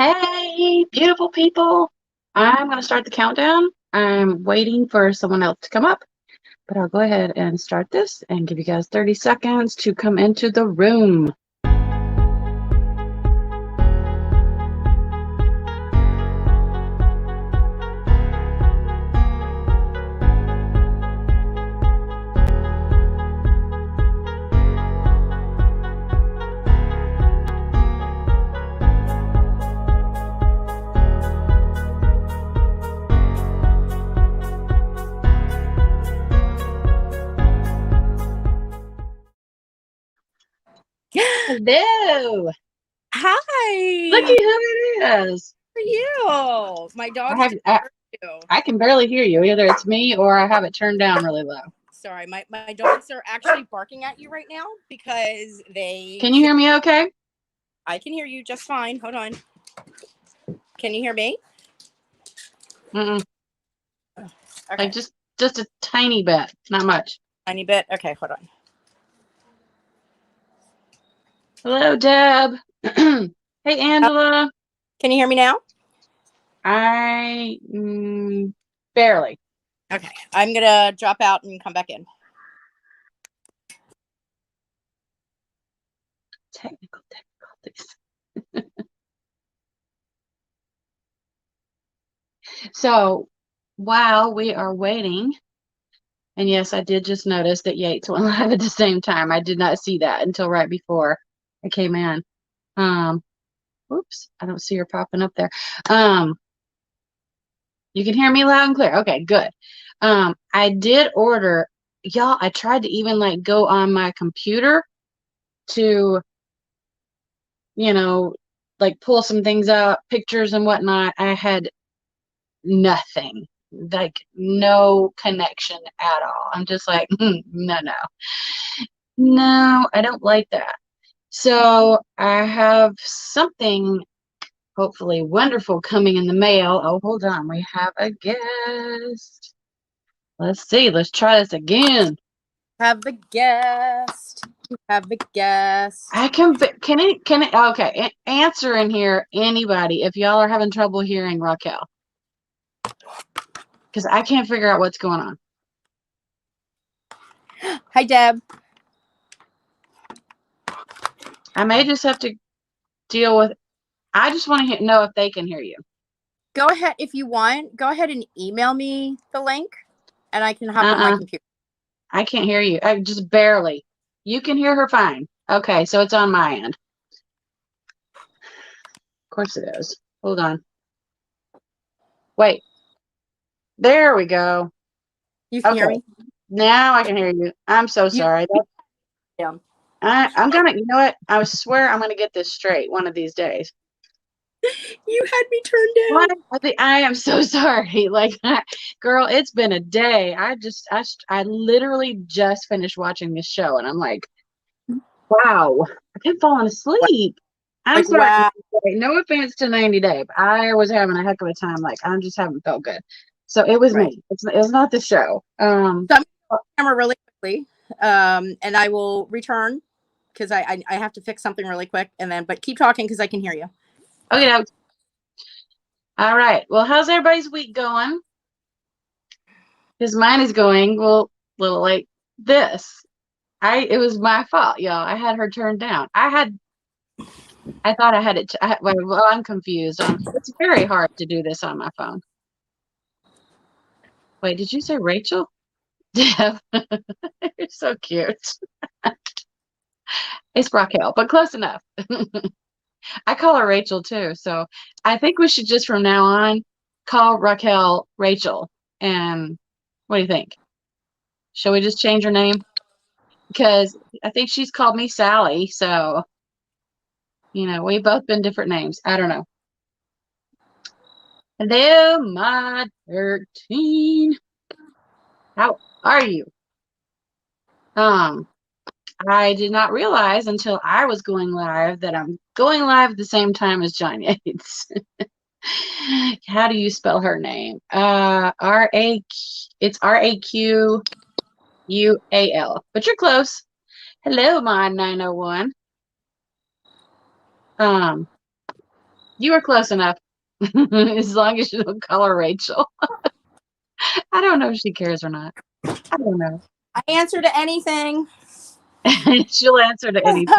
Hey, beautiful people. I'm going to start the countdown. I'm waiting for someone else to come up, but I'll go ahead and start this and give you guys 30 seconds to come into the room. Hello. Hi. Looky who it is. How are you? My I dogs have just I, heard you. I can barely hear you. Either it's me or I have it turned down really low. Sorry, my dogs are actually barking at you right now because Can you hear me okay? I can hear you just fine. Hold on. Can you hear me? Mm-mm. Okay. Like just a tiny bit, not much. Tiny bit. Okay, hold on. Hello, Deb. Hey, Angela. Can you hear me now? I barely. Okay. I'm gonna drop out and come back in. Technical difficulties. So while we are waiting, and yes, I did just notice that Yates went live at the same time. I did not see that until right before I came in. Oops, I don't see her popping up there. You can hear me loud and clear. Okay, good. I did order, y'all. I tried to even like go on my computer to, like pull some things up, pictures and whatnot. I had nothing, like no connection at all. I'm just like, no, I don't like that. So I have something hopefully wonderful coming in the mail. Oh, hold on. We have a guest. Let's see. Let's try this again. Have a guest. Have a guest. Can it, okay. Answer in here, anybody, if y'all are having trouble hearing Raquel. Because I can't figure out what's going on. Hi, Deb. I may just have to deal with. I just want to know if they can hear you. Go ahead if you want. Go ahead and email me the link, and I can hop on my computer. I can't hear you. I just barely. You can hear her fine. Okay, so it's on my end. Of course it is. Hold on. Wait. There we go. You can hear me? Now I can hear you. I'm so sorry. Yeah. I'm gonna, you know what? I swear I'm gonna get this straight one of these days. You had me turned down. I am so sorry. Like, girl, it's been a day. I literally just finished watching this show, and I'm like, wow, I kept falling asleep. I'm sorry. Wow. No offense to 90 Day, but I was having a heck of a time. Like, I just haven't felt good. So it was me. It's not the show. So I'm going to camera really quickly, and I will return because I have to fix something really quick, and then but keep talking because I can hear you. Okay. All right. Well, how's everybody's week going? Because mine is going well, little like this. It was my fault, y'all. I had her turned down. I thought I had it. Well, I'm confused. It's very hard to do this on my phone. Wait, did you say Rachel? Deb, you're so cute. It's Raquel, but close enough. I call her Rachel too, so I think we should just from now on call Raquel Rachel. And what do you think? Shall we just change her name? Because I think she's called me Sally, so we've both been different names. I don't know. Hello, my 13. How are you? I did not realize until I was going live that I'm going live at the same time as John Yates. How do you spell her name? It's Raquual, but you're close. Hello, my 901. You were close enough. As long as you don't call her Rachel. I don't know if she cares or not. I don't know. I answer to anything. She'll answer to anything.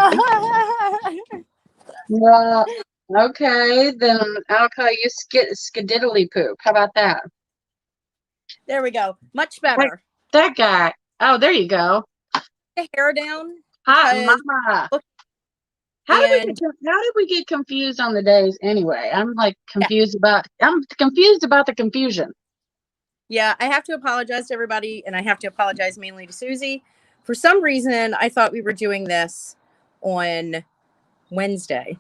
Well, okay, then I'll call you Skididdly Poop. How about that? There we go. Much That, better. that guy. Oh, there you go. The hair down. Hot mama. And How did we get confused on the days anyway? I'm like confused about the confusion. yeah, I have to apologize to everybody, and I have to apologize mainly to Suzy. For some reason, I thought we were doing this on Wednesday.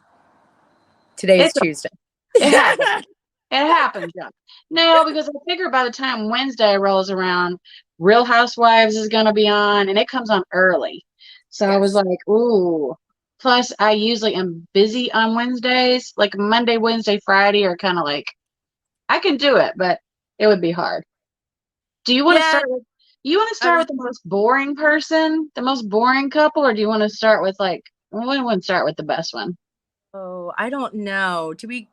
Today is Tuesday. It happens. It happens, yeah. No, because I figure by the time Wednesday rolls around, Real Housewives is going to be on, and it comes on early. So I was like, ooh. Plus, I usually am busy on Wednesdays. Like Monday, Wednesday, Friday are kind of like, I can do it, but it would be hard. Do you want to start with, the most boring person, the most boring couple, or do you want to start with like, we want to start with the best one? Oh, I don't know. Do we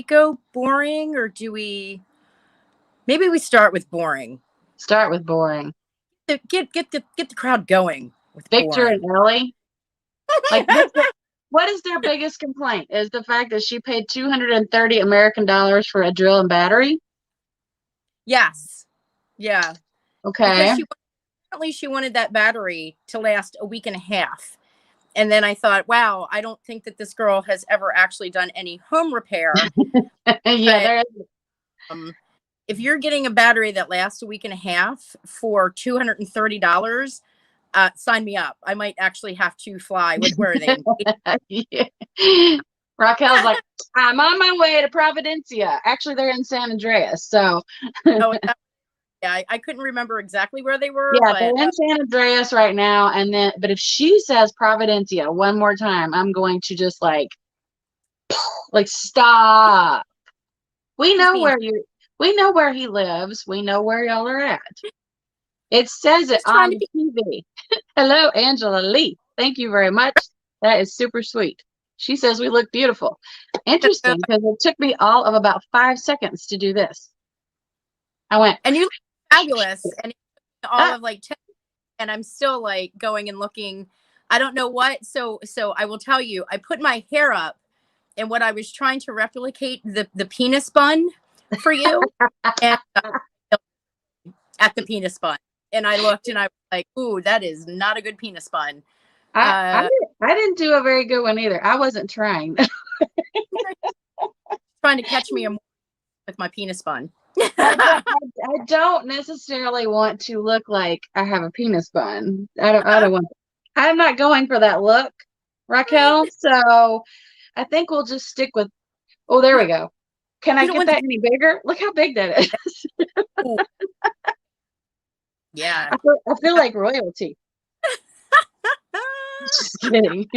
go boring, or do we? Maybe we start with boring. Start with boring. Get the crowd going with Victor boring. and Ellie. Like, what is their biggest complaint? Is the fact that she paid $230 American for a drill and battery? Yes. Yeah. Okay. Because she wanted that battery to last a week and a half. And then I thought, wow, I don't think that this girl has ever actually done any home repair. Yeah, if you're getting a battery that lasts a week and a half for $230, sign me up. I might actually have to fly. Where are they? Yeah. Raquel's like, I'm on my way to Providencia. Actually, they're in San Andreas. So, yeah, I couldn't remember exactly where they were. Yeah, but, they're in San Andreas right now. And then, but if she says Providencia one more time, I'm going to just like stop. We know where he lives. We know where y'all are at. It says it on TV. Hello, Angela Lee. Thank you very much. That is super sweet. She says we look beautiful. Interesting, because it took me all of about 5 seconds to do this. I went, and you look fabulous, and all of like 10, and I'm still like going and looking. I don't know what. So I will tell you, I put my hair up, and what I was trying to replicate the penis bun for you, and at the penis bun. And I looked and I was like, ooh, that is not a good penis bun. I didn't do a very good one either. I wasn't trying. Trying to catch me with my penis bun. I don't necessarily want to look like I have a penis bun. I don't want. I'm not going for that look, Raquel. So I think we'll just stick with. Oh, there we go. Can I get that any bigger? Look how big that is. Yeah. I feel like royalty. Just kidding.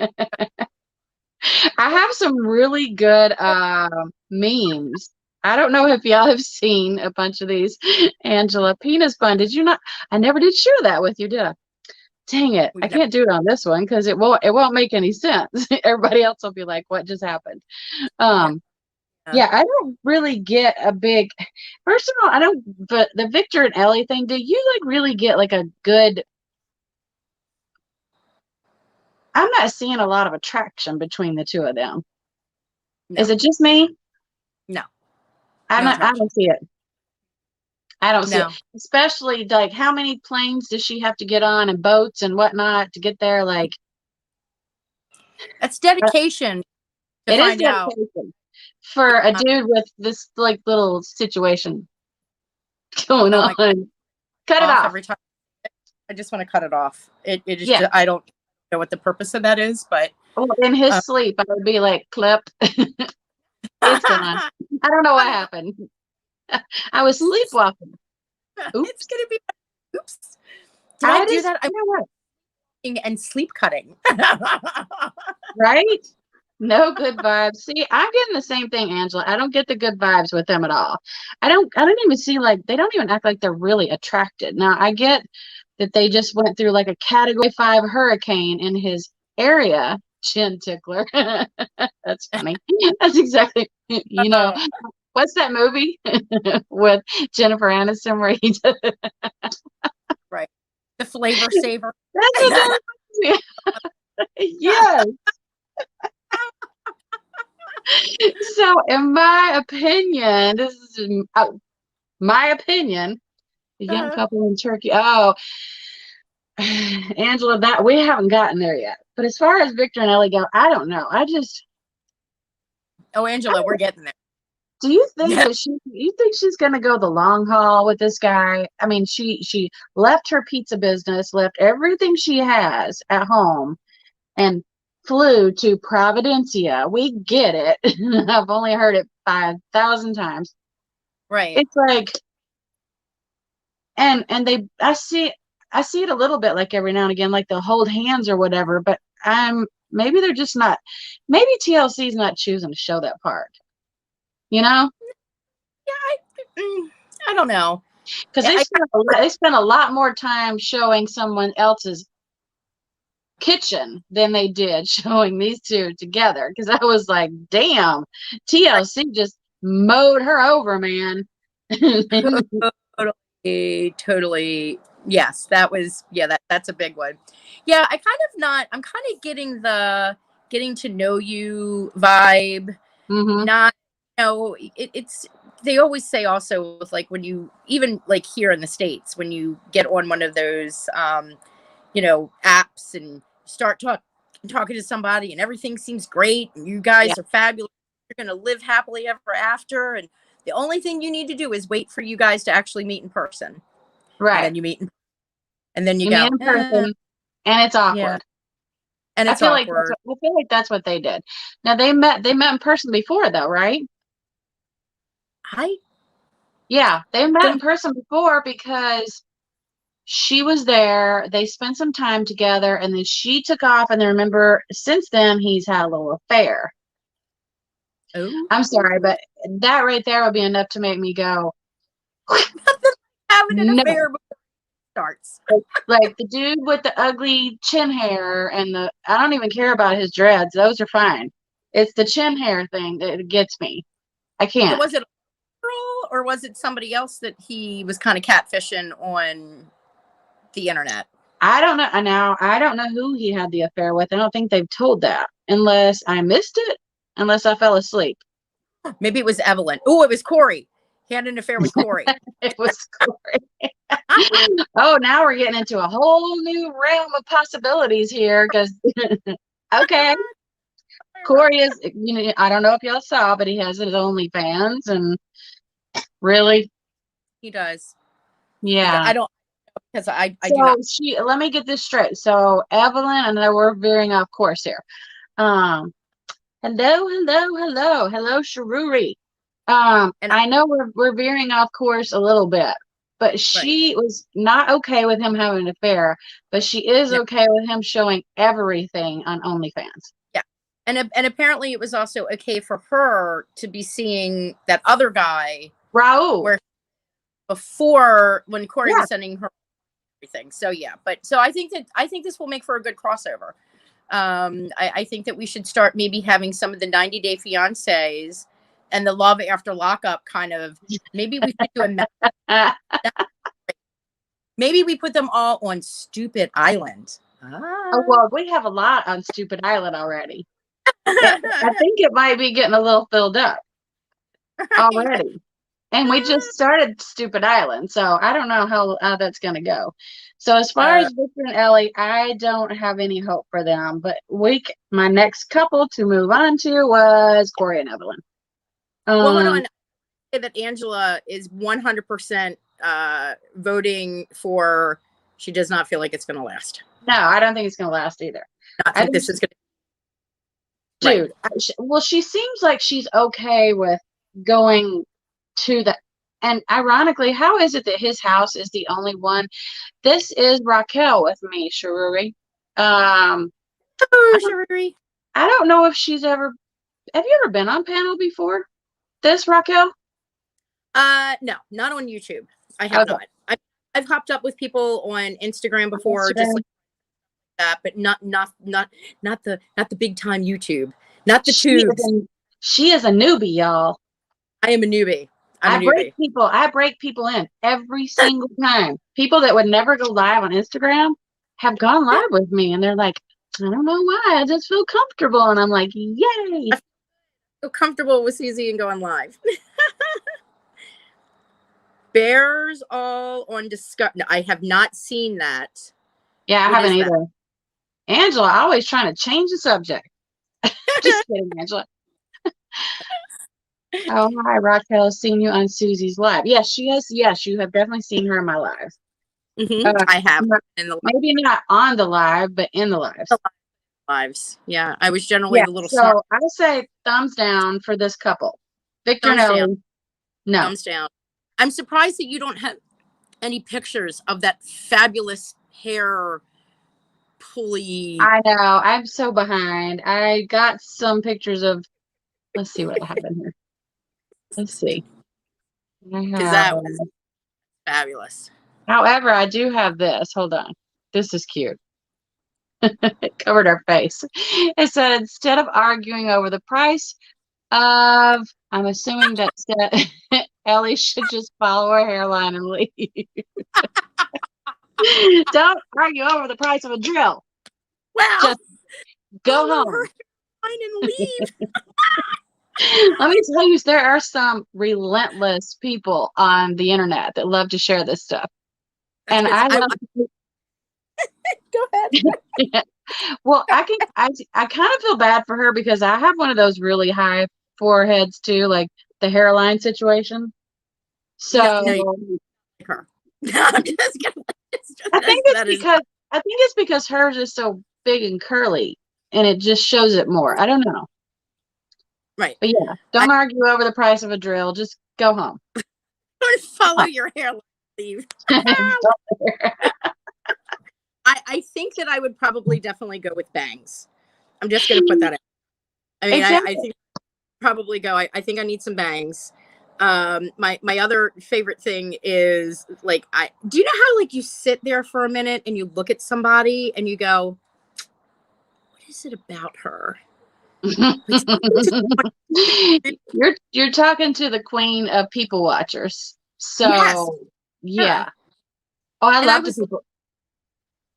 I have some really good memes. I don't know if y'all have seen a bunch of these. Angela, penis bun. Did you not? I never did share that with you, did I? Dang it. I can't do it on this one because it won't make any sense. Everybody else will be like, what just happened? Yeah, I don't really get a big, first of all, I don't, but the Victor and Ellie thing, do you like really get like a good, I'm not seeing a lot of attraction between the two of them. No. Is it just me? No. I don't see it. I don't see it. Especially like how many planes does she have to get on and boats and whatnot to get there? Like, that's dedication. It is dedication for a dude with this like little situation going on. Cut it off. Every time. I just want to cut it off. It just I don't know what the purpose of that is, but in his sleep I would be like, clip. It's gone. I don't know what happened. I was sleepwalking. Oops. It's gonna be oops. Did I do that? And sleep cutting. Right? No good vibes. See, I'm getting the same thing, Angela. I don't get the good vibes with them at all. I don't even see like they don't even act like they're really attracted. Now I get that they just went through like a Category 5 hurricane in his area chin tickler. That's funny. That's exactly, you know, what's that movie with Jennifer Aniston where he does? Right. The flavor saver. That's what that was. Yes. So, in my opinion, this is my opinion. The young couple in Turkey. Oh, Angela, that we haven't gotten there yet. But as far as Victor and Ellie go, I don't know. Oh, Angela, we're getting there. Do you think Yeah. that you think she's gonna go the long haul with this guy? I mean, she left her pizza business, left everything she has at home, and flew to Providencia. We get it. I've only heard it 5,000 times. Right. It's like, and they, I see it a little bit like every now and again, like they'll hold hands or whatever. But maybe they're just not. Maybe TLC's not choosing to show that part. You know, Yeah, I don't know. because they spent a lot more time showing someone else's kitchen than they did showing these two together. Because I was like, damn, TLC just mowed her over, man. Totally. Yes, that's a big one. Yeah, I'm kind of getting the getting to know you vibe. Hmm. Not, it's, they always say also with like when you even like here in the States, when you get on one of those apps and start talking to somebody and everything seems great and you Yeah, guys are fabulous, you're going to live happily ever after, and the only thing you need to do is wait for you guys to actually meet in person, and right. then and then you You meet go, in person, and it's yeah, awkward. and it's awkward. I feel like that's what they did. Now they met in person before though, right? I Yeah, they met in don't. person before because she was there. They spent some time together, and then she took off. And then remember, since then he's had a little affair. Oh, I'm sorry, but that right there would be enough to make me go, having an no. affair before it starts. Like the dude with the ugly chin hair and I don't even care about his dreads. Those are fine. It's the chin hair thing that gets me. I So can't. was it a girl or was it somebody else that he was kind of catfishing on the internet? I don't know. Now, I don't know who he had the affair with. I don't think they've told that unless I missed it, unless I fell asleep. Maybe it was Evelyn. Oh, it was Corey. He had an affair with Corey. It was Corey. Oh, now we're getting into a whole new realm of possibilities here because, okay, Corey is, I don't know if y'all saw, but he has his OnlyFans and really, He does. yeah. I don't, because I do So not. let me get this straight. So Evelyn, and then we're veering off course here. Um, hello, Sharuri. And I know we're veering off course a little bit, but right. she was not okay with him having an affair, but she is No. okay with him showing everything on OnlyFans. Yeah. And apparently it was also okay for her to be seeing that other guy Raul. where before when Corey Yeah. was sending her everything. So yeah, but so I think this will make for a good crossover. I think that we should start maybe having some of the 90-day fiancés and the love after lockup kind of, maybe we should do Uh, maybe we put them all on Stupid Island. oh, well, we have a lot on Stupid Island already. I think it might be getting a little filled up already. And we just started Stupid Island, so I don't know how that's going to go. So as far as Victor and Ellie, I don't have any hope for them. But my next couple to move on to was Corey and Evelyn. Well, hold on. That Angela is 100% voting for. She does not feel like it's going to last. No, I don't think it's going to last either. I think this is going to. Dude, well, she seems like she's okay with going to the. And ironically, how is it that his house is the only one? This is Raquel with me, Sharuri. Oh, Sherry. I don't know if she's ever. Have you ever been on panel before? This Raquel? No, not on YouTube. I have not. I've hopped up with people on Instagram before, just like that, but not the big time YouTube, not the She is tubes. she is a newbie, y'all. I am a newbie. I'm a newbie. I break people in every single time. People that would never go live on Instagram have gone live with me, and they're like, I don't know why, I just feel comfortable. And I'm like, yay. I feel comfortable with Suzy and going live. Bears all on Discover. I have not seen that. Yeah, I What haven't is that? either. Angela, always trying to change the subject. Just kidding, Angela. Oh, hi, Raquel. Seen you on Susie's live. Yes, she has. Yes, you have definitely seen her in my live. I have in the Maybe not on the live, but in the lives. lives. Yeah, I was generally Yeah, the little so smart. I would say thumbs down for this couple. Victor and Thumbs Ellie. down. No. Thumbs down. I'm surprised that you don't have any pictures of that fabulous hair pulley. I know. I'm so behind. I got some pictures of. Let's see what I have in here. Let's see. Because that was fabulous. However, I do have this. Hold on. This is cute. It covered her face. It said, instead of arguing over the price of, I'm assuming that Ellie should just follow her hairline and leave. Don't argue over the price of a drill. Well, just go home and leave. Let me tell you, there are some relentless people on the internet that love to share this stuff. That's and I love go ahead. Well, I kind of feel bad for her because I have one of those really high foreheads too, like the hairline situation. So no, her. I'm just kidding. I think it's because hers is so big and curly and it just shows it more. I don't know. Right. But yeah, don't argue over the price of a drill. Just go home. Don't follow your hairline. Leave. I think that I would probably definitely go with bangs. I'm just going to put that in. I mean, exactly. I think probably go. I think I need some bangs. My other favorite thing is like, do you know how like you sit there for a minute and you look at somebody and you go, what is it about her? You're talking to the queen of people watchers. So yes. yeah. Oh, I love the people.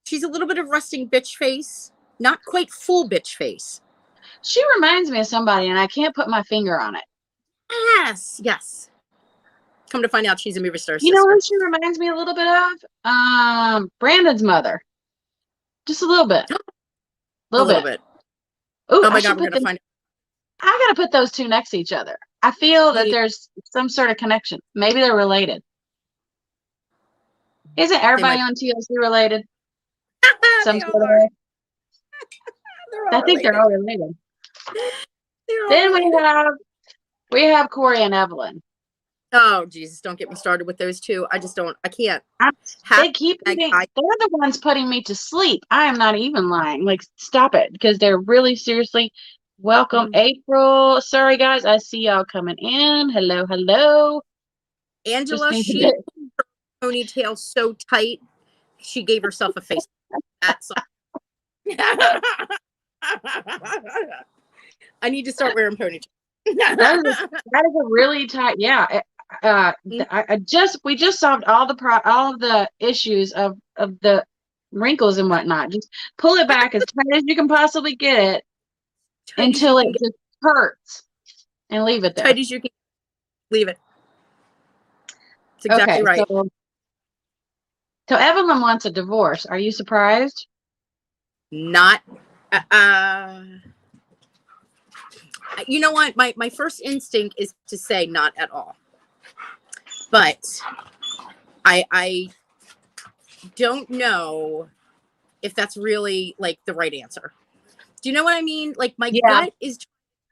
She's a little bit of rusting bitch face, not quite full bitch face. She reminds me of somebody, and I can't put my finger on it. Yes. Come to find out, she's a movie star sister. You know who she reminds me a little bit of? Brandon's mother. Just a little bit. A little bit. Ooh, oh my God, we're gonna find. I gotta put those two next to each other. I feel that there's some sort of connection. Maybe they're related. Isn't everybody on TLC related? Some sort of way. I think they're all related. Then we have Corey and Evelyn. Oh Jesus! Don't get me started with those two. I just don't. I can't. They're the ones putting me to sleep. I am not even lying. Like, stop it, because they're really seriously. Welcome, April. Sorry, guys. I see y'all coming in. Hello. Angela, she pulled her ponytail so tight, she gave herself a face. That's I need to start wearing ponytails. that is a really tight. Yeah. We just solved all of the issues of the wrinkles and whatnot. Just pull it back as tight as you can possibly get it until it just hurts, and leave it there. Tight as you can leave it. That's exactly right. So Evelyn wants a divorce. Are you surprised? Not. You know what? My first instinct is to say not at all. But I don't know if that's really like the right answer. Do you know what I mean? Like my gut is trying to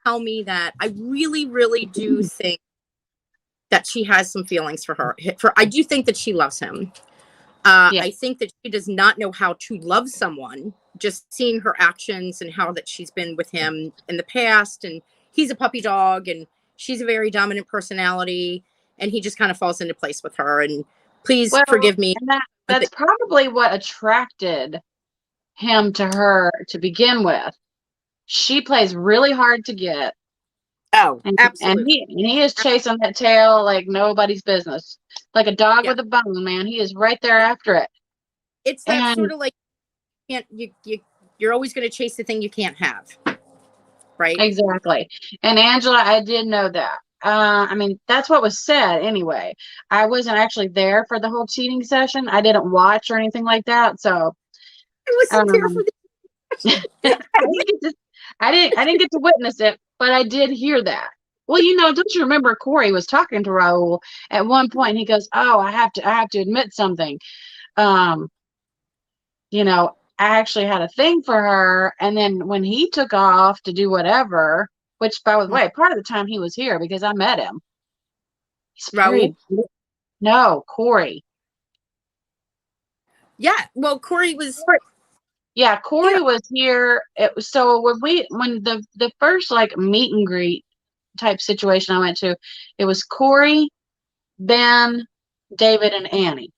tell me that I really, really do think that she has some feelings for her. I do think that she loves him. I think that she does not know how to love someone. Just seeing her actions and how that she's been with him in the past, and he's a puppy dog, and she's a very dominant personality, and he just kind of falls into place with her. And please forgive me. That's probably what attracted him to her to begin with. She plays really hard to get. Oh, And absolutely. he is chasing that tail like nobody's business. Like a dog Yeah. with a bone, man. He is right there after it. It's that And sort of like you're always going to chase the thing you can't have, right? exactly. And Angela, I did know that. I mean, that's what was said anyway. I wasn't actually there for the whole cheating session. I didn't watch or anything like that. So I wasn't there for um, the. I didn't get to witness it, but I did hear that. Well, don't you remember Corey was talking to Raul at one point? He goes, "Oh, I have to admit something. Um, I actually had a thing for her, and then when he took off to do whatever, which by the way, part of the time he was here because I met him. He's Raul. very no Corey. Yeah. Well, Corey was. Yeah, Yeah. Corey was here. It was so when the first like meet and greet type situation I went to, it was Corey, Ben, David, and Annie.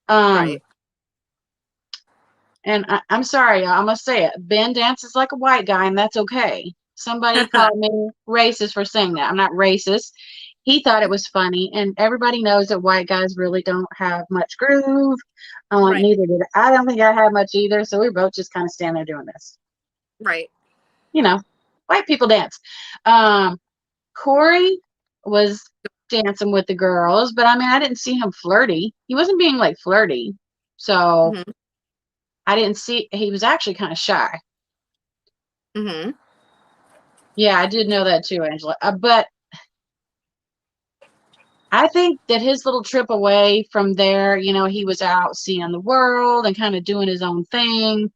Right. And I'm sorry, I must say it. Ben dances like a white guy, and that's okay. Somebody called me racist for saying that. I'm not racist. He thought it was funny, and everybody knows that white guys really don't have much groove. Right. Neither did I. Don't think I had much either. So we both just kind of stand there doing this. Right. White people dance. Corey was dancing with the girls, but I mean, I didn't see him flirty. He wasn't being like flirty. So Mm-hmm. I didn't see, he was actually kind of shy. Mm-hmm. Yeah, I did know that too, Angela. But I think that his little trip away from there, he was out seeing the world and kind of doing his own thing.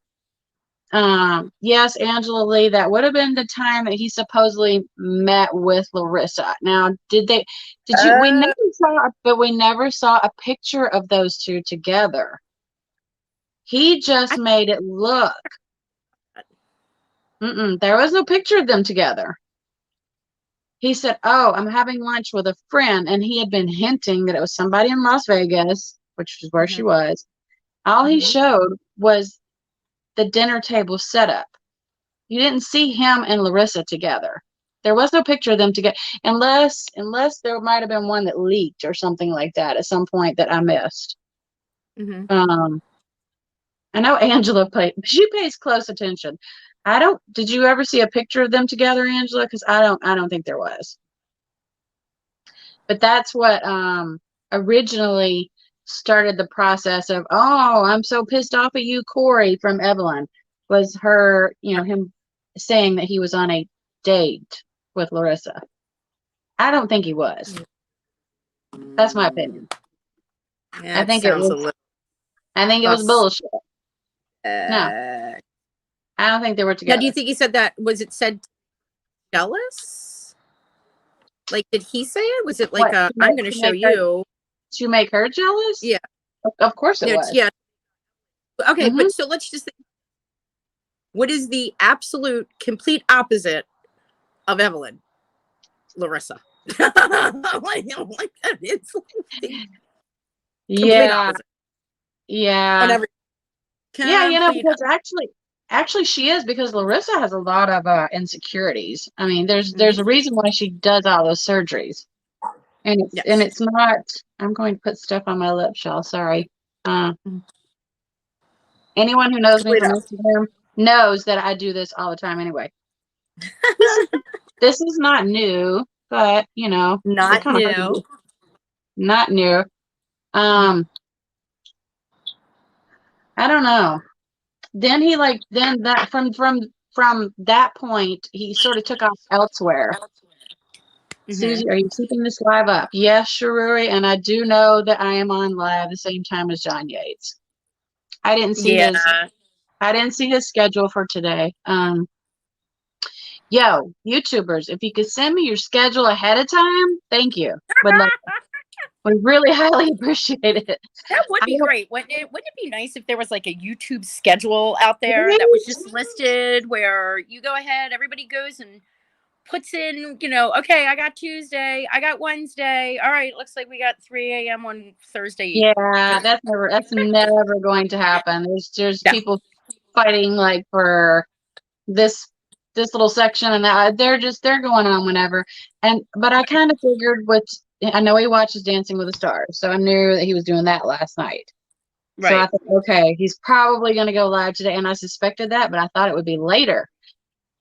Yes, Angela Lee, that would have been the time that he supposedly met with Larissa. Now, Uh, we never saw a picture of those two together. He just I, made it look. There was no picture of them together. He said, "Oh, I'm having lunch with a friend," and he had been hinting that it was somebody in Las Vegas, which is where mm-hmm. she was. All he Mm-hmm. showed was the dinner table setup. You didn't see him and Larissa together. There was no picture of them together, unless there might have been one that leaked or something like that at some point that I missed. Mm-hmm. Um, I know Angela she pays close attention. I don't. Did you ever see a picture of them together, Angela? Because I don't think there was. But that's what originally started the process of, oh, I'm so pissed off at you, Corey, from Evelyn, was her, him saying that he was on a date with Larissa. I don't think he was. That's my opinion. I That think it sounds a was little I think it was sus. bullshit. No, I don't think they were Now, do you together. think he said that? Was it said jealous? Like, did he say it? Was it like What a, I'm going to show you? to make her jealous? Yeah. Of course it No, was. yeah. Okay, Mm-hmm. but so let's just think, what is the absolute complete opposite of Evelyn? Larissa. like that is like the complete Yeah, opposite on yeah. every Yeah, complete. because actually she is because Larissa has a lot of insecurities. I mean, Mhm. there's a reason why she does all those surgeries. And Yes. it's not I'm going to put stuff on my lips, y'all. Sorry. Uh Mhm. Anyone who knows me Split from up. Instagram knows that I do this all the time anyway. This is this is not new, but it Not kind of hard to new. do. Not new. Mhm. Um, I don't know. Then that from that point he sort of took off elsewhere. Mhm. Suzy, are you keeping this live up? Yes, Sharuri, and I do know that I am on live the same time as John Yates. I didn't see Yeah. his schedule for today. Yo, YouTubers, if you could send me your schedule ahead of time, thank you. Would really highly appreciate it. That would I be don't, great. Wouldn't it be nice if there was like a YouTube schedule out there that was right? just listed where you go ahead, everybody goes and puts in, okay, I got Tuesday, I got Wednesday. All right, looks like we got 3 a.m. on Thursday. Yeah, that's never going to happen. There's No. people. fighting like for this little section and that. They're going on whenever. But I kind of figured I know he watches Dancing with the Stars, so I knew that he was doing that last night. So I Right. thought, okay, he's probably going to go live today, and I suspected that, but I thought it would be later.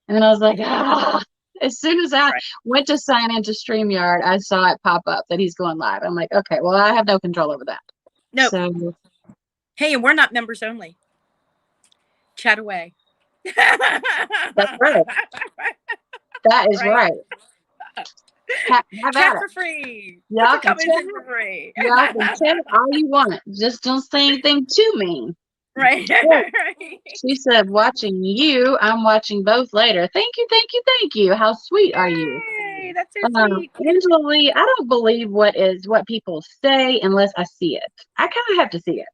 And then I was like, ah. As soon as I Right. went to sign into StreamYard, I saw it pop up that he's going live. I'm like, okay, well, I have no control over that. Nope. So, Hey, and we're not members only. Chat away. that's right. That is right. Have Chat at for it. free. Put Y'all your can comments chat. in for free. Y'all can chat all you want. Just don't say anything too mean. Right. Oh, she said, watching you. I'm watching both later. Thank you, thank you, thank you. How sweet are you? Yay, that's so sweet. Angela Lee, I don't believe what people say unless I see it. I kind of have to see it.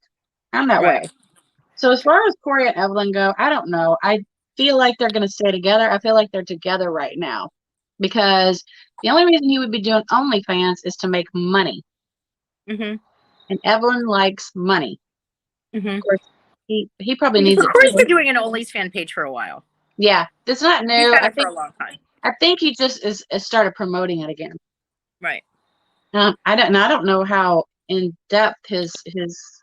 I'm that Right. way. So as far as Corey and Evelyn go, I don't know. I feel like they're going to stay together. I feel like they're together right now because the only reason he would be doing OnlyFans is to make money. Mm-hmm. And Evelyn likes money. Mm-hmm. Of course, he probably Of needs it course, too. been doing an Only's fan page for a while. Yeah, it's not He's new. had it for a long time. I think he just is started promoting it again. Right. I don't know how in depth his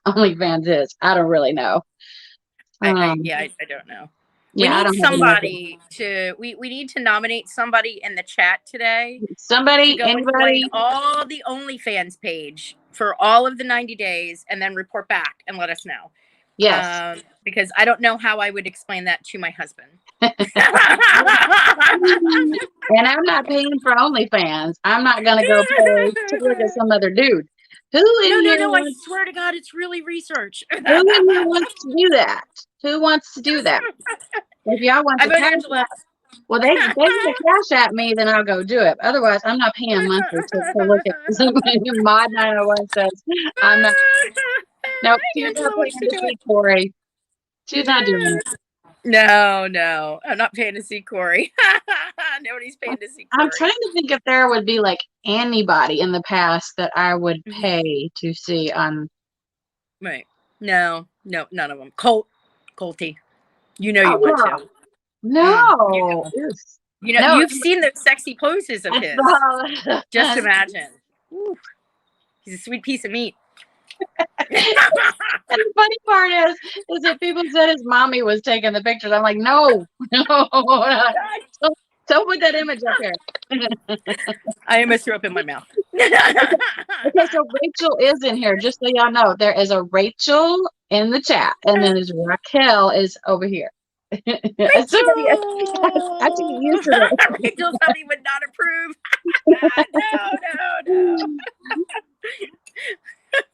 OnlyFans is. I don't really know. I don't know. We Yeah, I need don't have any idea. somebody we need to nominate somebody in the chat today to Somebody, go and play anybody? all the OnlyFans page for all of the 90 days and then report back and let us know. Yes. Because I don't know how I would explain that to my husband. And I'm not paying for OnlyFans. I'm not gonna go pay to look at some other dude. Who in here No, I wants? swear to God, it's really research. Who in here wants to do that? Who wants to do that? If y'all want I to vote cash Angela. out, well, they want to cash at me, then I'll go do it. Otherwise, I'm not paying monthly to look at somebody. Mod 901 says I'm not. No, she's not Angela paying wants to to do see it. Corey. She's not doing it. No, I'm not paying to see Corey. Nobody's paying to see Corey. I'm trying to think if there would be like anybody in the past that I would pay to see on. Right. No, none of them. Colty. You know you would too. No. No, You've seen those sexy poses of his. Just imagine. Ooh, he's a sweet piece of meat. And the funny part is that people said his mommy was taking the pictures. I'm like, no, don't put that image up here. I almost threw up in my mouth. Okay, so Rachel is in here. Just so y'all know, there is a Rachel in the chat, and then there's Raquel is over here. Rachel! I have to get used to that. Rachel Tubby would not approve. No.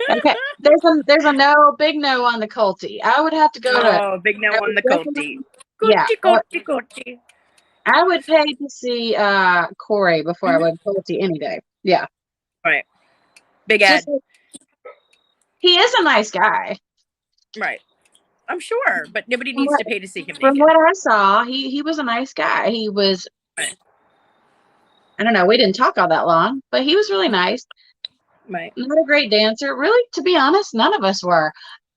Okay, there's a no, big no on the culty. I would have to go to. Oh, big no on the culty. Yeah, Culty. I would pay to see Corey before I would culty any day. Yeah, right. Big Ed. He is a nice guy. Right. I'm sure, but nobody needs to pay to see him. From what I saw, he was a nice guy. He was. Right. I don't know. We didn't talk all that long, but he was really nice. Right. Not a great dancer. Really, to be honest, none of us were.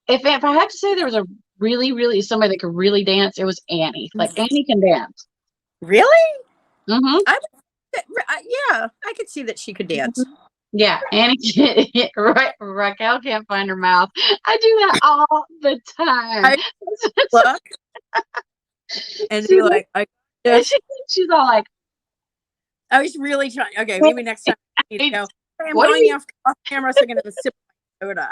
If I had to say there was a really somebody that could really dance, it was Annie. Like Annie can dance. Really? Mm-hmm. Yeah, I could see that she could dance. Mm-hmm. Yeah, Annie. Right. Raquel can't find her mouth. I do that all the time. Look. And she's like, she's all like, I was really trying. Okay, maybe next time I need to go. I'm what going off camera so I can have a sip of soda.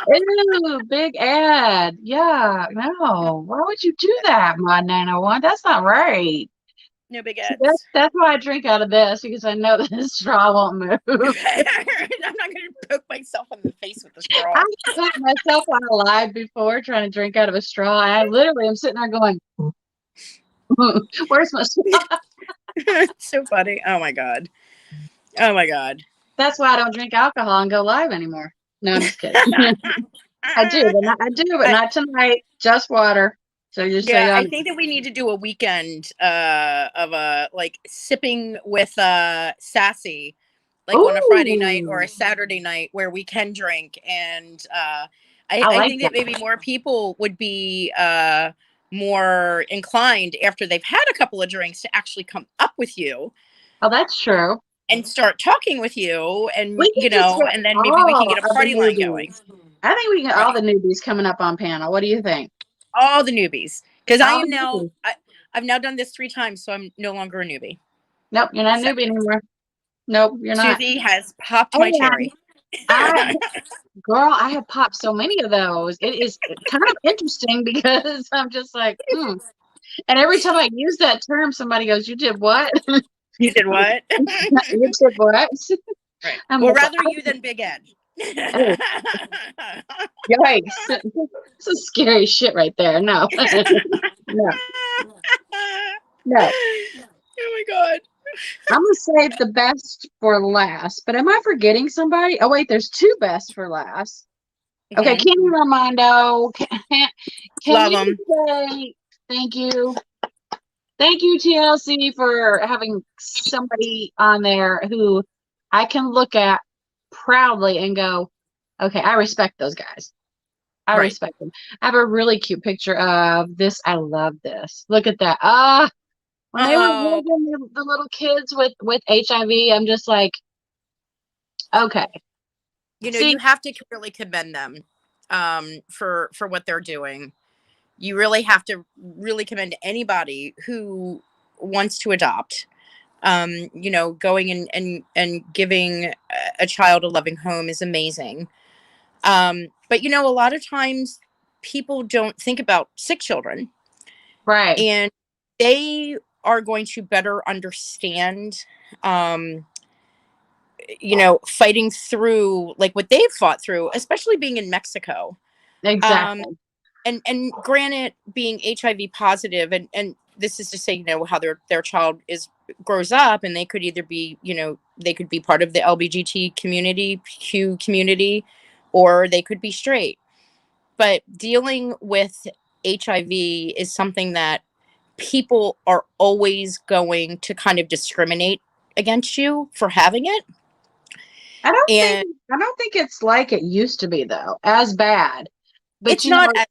Ew, big ad. Yeah, no. Why would you do that, Mod 901? That's not right. No big ads. That's why I drink out of this, because I know the straw won't move. I'm not going to poke myself in the face with the straw. I've got myself on a live before trying to drink out of a straw. I literally am sitting there going, where's my straw? It's so funny. Oh my god. That's why I don't drink alcohol and go live anymore. No, I'm just kidding. I do, but not tonight. Just water. So you're saying, I think that we need to do a weekend of like sipping with Sassy, like on a Friday night or a Saturday night where we can drink. And I I like think that. that maybe more people would be more inclined after they've had a couple of drinks to actually come up with you Oh, that's true. and start talking with you, and We can just get and then maybe we can all get a of the party line going. newbies. I think we can get all Right. the newbies coming up on panel. What do you think? All the newbies, because I All am the now newbies. I've now done this 3 times, so I'm no longer a newbie. Nope, you're not a So newbie anymore. Nope, you're not. Susie has popped my And cherry. I, girl, I have popped so many of those. It is kind of interesting because I'm just like, hmm. And every time I use that term, somebody goes, "You did what? You did what? You did what?" Right. I'm Well, like, rather you than Big Ed. "Oh, yikes! This is scary shit right there." No, no, no. Oh my god. I'm gonna save the best for last. But am I forgetting somebody? Oh wait, there's two best for last. Okay, Mhm. Kenny and Armando, can Love you them. say thank you? Thank you, TLC, for having somebody on there who I can look at proudly and go, okay, I respect those guys. I Right. respect them. I have a really cute picture of this. I love this. Look at that. Ah, when they were Oh, holding the little kids with HIV, I'm just like, okay. you See, have to really commend them for what they're doing. You really have to really commend anybody who wants to adopt. Going and giving a child a loving home is amazing. But a lot of times people don't think about sick children, right, and they are going to better understand um fighting through like what they've fought through, especially being in Mexico. um exactly. and granted, being HIV positive, and this is to say, how their child is grows up, and they could either be, they could be part of the LBGT community, Q community, or they could be straight. But dealing with HIV is something that people are always going to kind of discriminate against you for having it. I don't think And I don't think it's like it used to be though, as bad. But it's not as,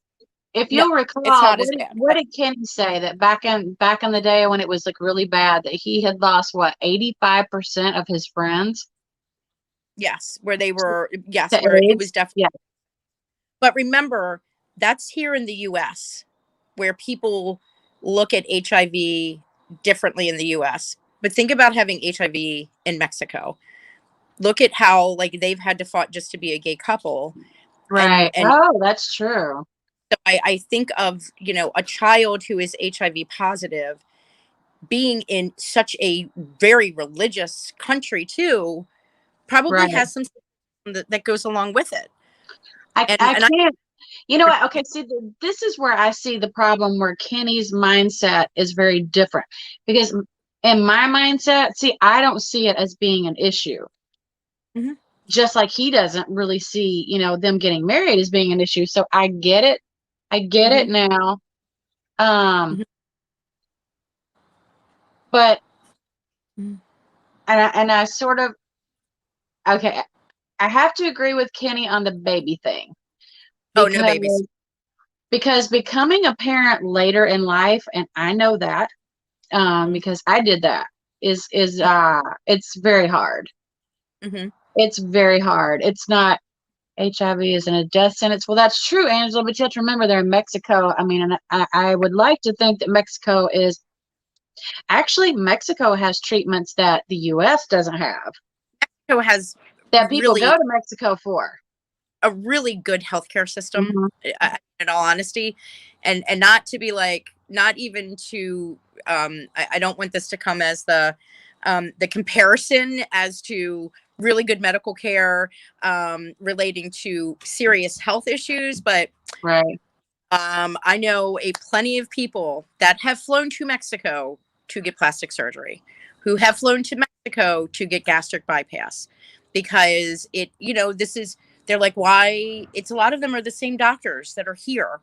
if no, you'll it's recall, not as bad. what did Kenny say that back in the day when it was like really bad that he had lost what 85% of his friends Yes, where they were, to yes, where it was AIDS? definitely. Yeah, But remember, that's here in the US, where people look at HIV differently in the US. But think about having HIV in Mexico. Look at how like they've had to fight just to be a gay couple. And right. Oh, that's true. so I think of, a child who is HIV positive being in such a very religious country too, probably Right. has some that goes along with it. I And I can't. You know what? Okay, see, this is where I see the problem where Kenny's mindset is very different because in my mindset, see, I don't see it as being an issue. Mhm, Just like he doesn't really see, them getting married as being an issue. So I get it. I get it mhm, now. Um, mhm, but mhm. and I sort of okay, I have to agree with Kenny on the baby thing Oh, no babies. because becoming a parent later in life, and I know that Mhm, because I did that is it's very hard. mhm. It's very hard. It's not HIV isn't a death sentence. Well, that's true, Angela, but you have to remember they're in Mexico. I mean, and I would like to think that Mexico is actually Mexico has treatments that the US doesn't have So it has that people go really to Mexico for. a really good healthcare system, Hmm. in all honesty, and not to be like, not even to, I don't want this to come as the comparison as to really good medical care relating to serious health issues, but Right, I know a plenty of people that have flown to Mexico to get plastic surgery, who have flown to Mexico to get gastric bypass, because this is, they're like, why? It's a lot of them are the same doctors that are here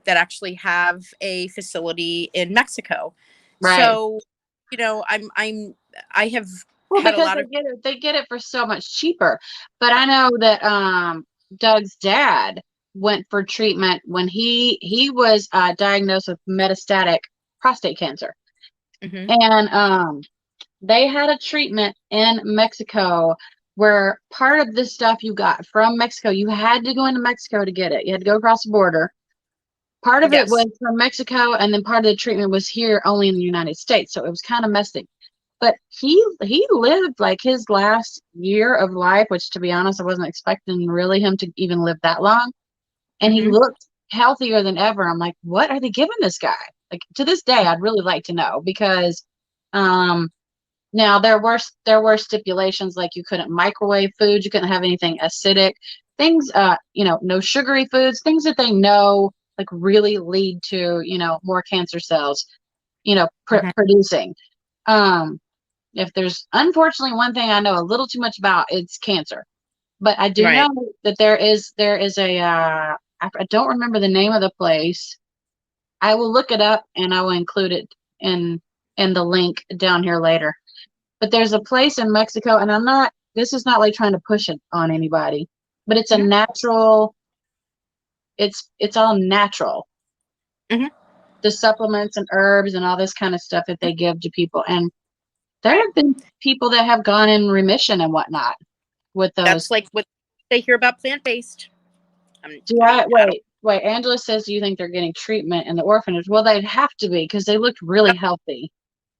that actually have a facility in Mexico. right. So, I have Well, had a because lot of, they get it for so much cheaper. But I know that Doug's dad. went for treatment when he was diagnosed with metastatic prostate cancer. Mm-hmm. And they had a treatment in Mexico where part of this stuff you got from Mexico, you had to go into Mexico to get it. You had to go across the border. Part of it Yes. was from Mexico, and then part of the treatment was here only in the United States. So it was kind of messy. But he lived like his last year of life, which to be honest, I wasn't expecting really him to even live that long. And he Mm-hmm. looked healthier than ever. I'm like, what are they giving this guy? Like to this day, I'd really like to know because um now there were stipulations like you couldn't microwave foods, you couldn't have anything acidic, things no sugary foods, things that they know like really lead to, more cancer cells, Mm-hmm. producing. Um if there's unfortunately one thing I know a little too much about, it's cancer. But I do know Right. that there is a I don't remember the name of the place. I will look it up and I will include it in the link down here later. But there's a place in Mexico, and this is not like trying to push it on anybody, but it's a Mm-hmm. natural, it's all natural. Mm-hmm. The supplements and herbs and all this kind of stuff that they give to people. And there Right. have been people that have gone in remission and whatnot with those. That's like what they hear about plant-based. Do I I mean, I don't. wait, Angela says, do you think they're getting treatment in the orphanage? Well, they'd have to be because they looked really healthy.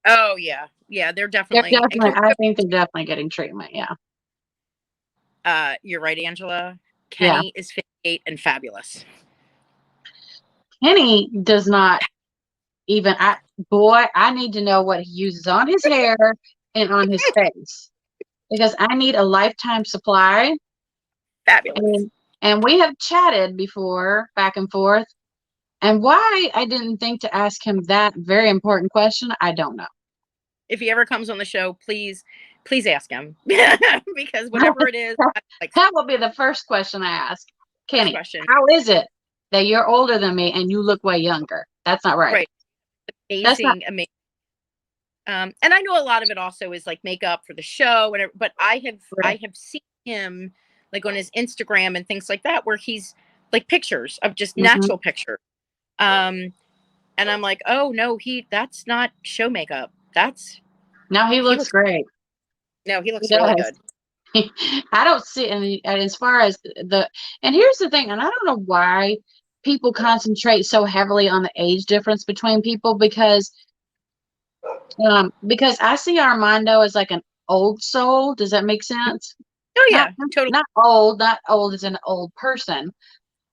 Oh yeah, yeah. They're They're definitely. And definitely, I think they're definitely getting treatment. Yeah. you're right, Angela. Yeah. Kenny is 58 and fabulous. Kenny does not even, I need to know what he uses on his hair and on his face because I need a lifetime supply. Fabulous. And we have chatted before back and forth. And why I didn't think to ask him that very important question, I don't know. If he ever comes on the show, please ask him because whatever it is, like That will be the first question I ask. first Kenny, question. how is it that you're older than me and you look way younger? That's not right. Right. That's not Amazing. And I know a lot of it also is like makeup for the show, but I right. have seen him like on his Instagram and things like that where he's like pictures of just Mm-hmm. natural pictures. Um, and I'm like, oh no, that's not show makeup. No, he He looks looks great. no, he He looks really does. good. I don't see and as far as and here's the thing, and I don't know why people concentrate so heavily on the age difference between people because I see Armando as like an old soul. Does that make sense? Oh Not yeah, totally. not old as an old person,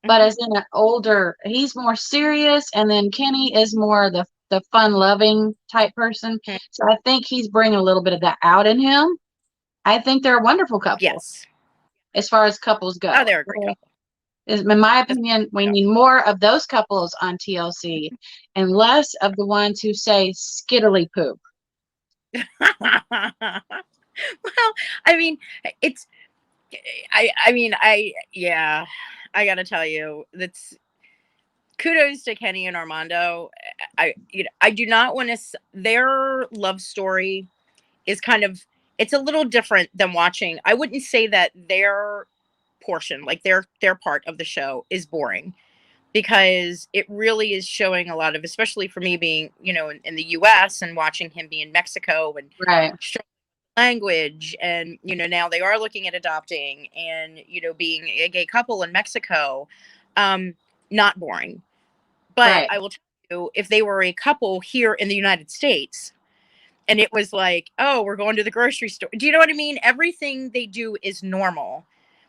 but Hmm. as in an older, he's more serious, and then Kenny is more the fun loving type person. So I think he's bringing a little bit of that out in him. I think they're a wonderful couple Yes. as far as couples Oh, go. they're a great couple. In my That's opinion, we need more of those couples on TLC and less of the ones who say skittily poop. well, I mean, it's I mean, yeah, I gotta tell you, that's kudos to Kenny and Armando. I do not want to. Their love story is kind of it's a little different than watching. I wouldn't say that their portion, like their part of the show, is boring because it really is showing a lot of, especially for me being in the U.S. and watching him be in Mexico and Right, language and now they are looking at adopting and being a gay couple in Mexico. Not boring, but right. I will tell you, if they were a couple here in the United States and it was like, oh, we're going to the grocery store, do you know what I mean? Everything they do is normal,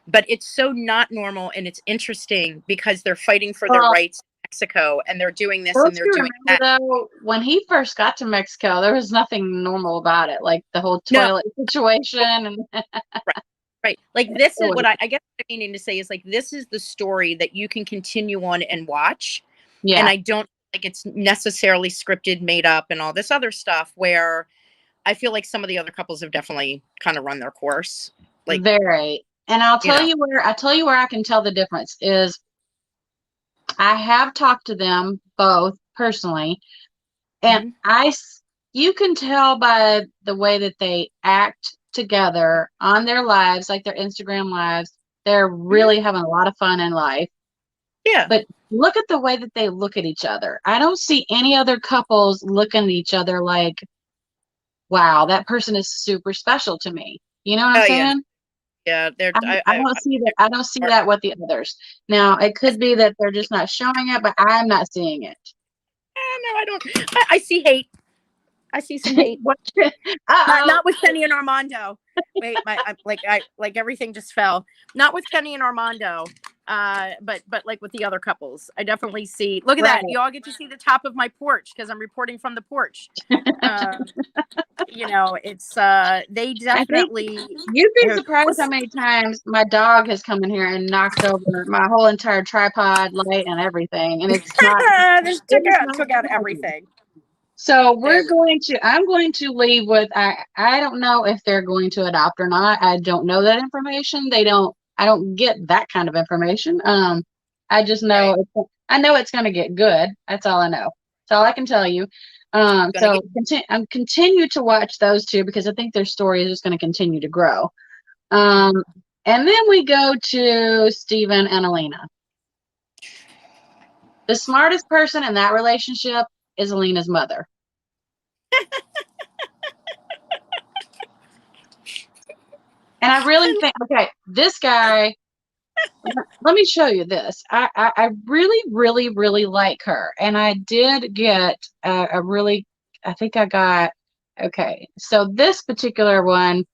but it's so not normal, and it's interesting because they're fighting for their Well, rights in Mexico and they're doing this don't and they're you doing remember that. though, when he first got to Mexico, there was nothing normal about it, like the whole No. toilet situation and Right. Right. Like this is it what was- I guess what I'm meaning to say is like this is the story that you can continue on and watch. And yeah, I don't like it's necessarily scripted, made up, and all this other stuff where I feel like some of the other couples have definitely kind of run their course. Like, very. And you know. I'll tell you where I can tell the difference is I have talked to them both personally, and Mhm. you can tell by the way that they act together on their lives, like their Instagram lives, they're Mhm. really having a lot of fun in life. Yeah. But look at the way that they look at each other. I don't see any other couples looking at each other like, wow, that person is super special to me. You know what I'm Oh yeah. saying? Yeah. They're. I don't see that. I don't see that with the others. Now, it could be that they're just not showing it, but I'm not seeing it. No, I don't. I see hate. I see some hate. What? Not Uh-oh. not with Kenny and Armando. Wait, like everything just fell. Not with Kenny and Armando. But like with the other couples, I definitely see. Look at Right. that. You all get to see the top of my porch because I'm reporting from the porch. Um, it's they I think definitely. you'd be surprised how many times my dog has come in here and knocked over my whole entire tripod light and everything, and it's not. Just It is not took out happening. everything. So There we go. I'm going to leave with, I don't know if they're going to adopt or not. I don't know that information. I don't get that kind of information. I just Right. know, I know it's going to get good. That's all I know. That's all I can tell you. Gonna get. I'm continue to watch those two because I think their story is just going to continue to grow. Mhm. Um, and then we go to Stephen and Alina. The smartest person in that relationship is Alina's mother. And I really think, okay, this guy, let me show you this. I really, really, really like her. And I did get a really, I think I got, okay. So this particular one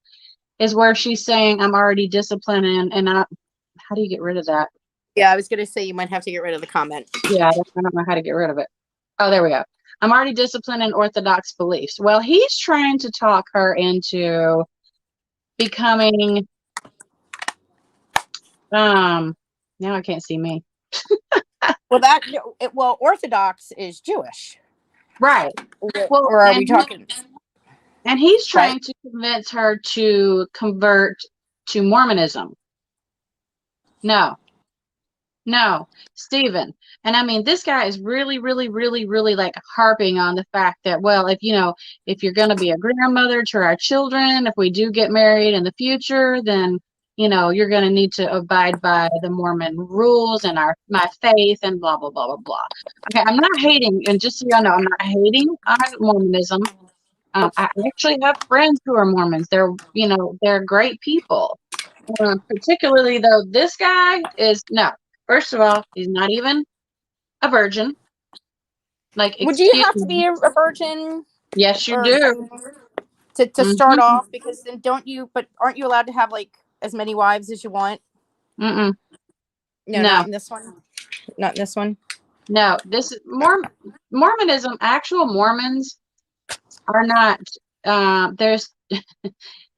is where she's saying, I'm already disciplined. How do you get rid of that? Yeah, I was gonna say you might have to get rid of the comment. Yeah, I don't know how to get rid of it. Oh, there we go. I'm already disciplined in orthodox beliefs. Well, he's trying to talk her into becoming, now I can't see me. Well, Orthodox is Jewish, Right. Well, or are we talking? and he's Right. trying to convince her to convert to Mormonism. No, no, Stephen. And I mean, this guy is really, really, really, really like harping on the fact that, well, if you're going to be a grandmother to our children, if we do get married in the future, then, you're going to need to abide by the Mormon rules and my faith and blah, blah, blah, blah, blah. Okay, I'm not hating, and just so y'all know, I'm not hating on Mormonism. I actually have friends who are Mormons. They're great people. Particularly though, this guy is no. First of all, he's not even a virgin. Like, Would you excuse have to me. be a virgin Yes, you or do. to start Mm-hmm. off? Because then don't you? But aren't you allowed to have like as many wives as you want? Mm-mm. No, not No, in this one. Not in this one. no. This is Mormonism. Actual Mormons are not. There's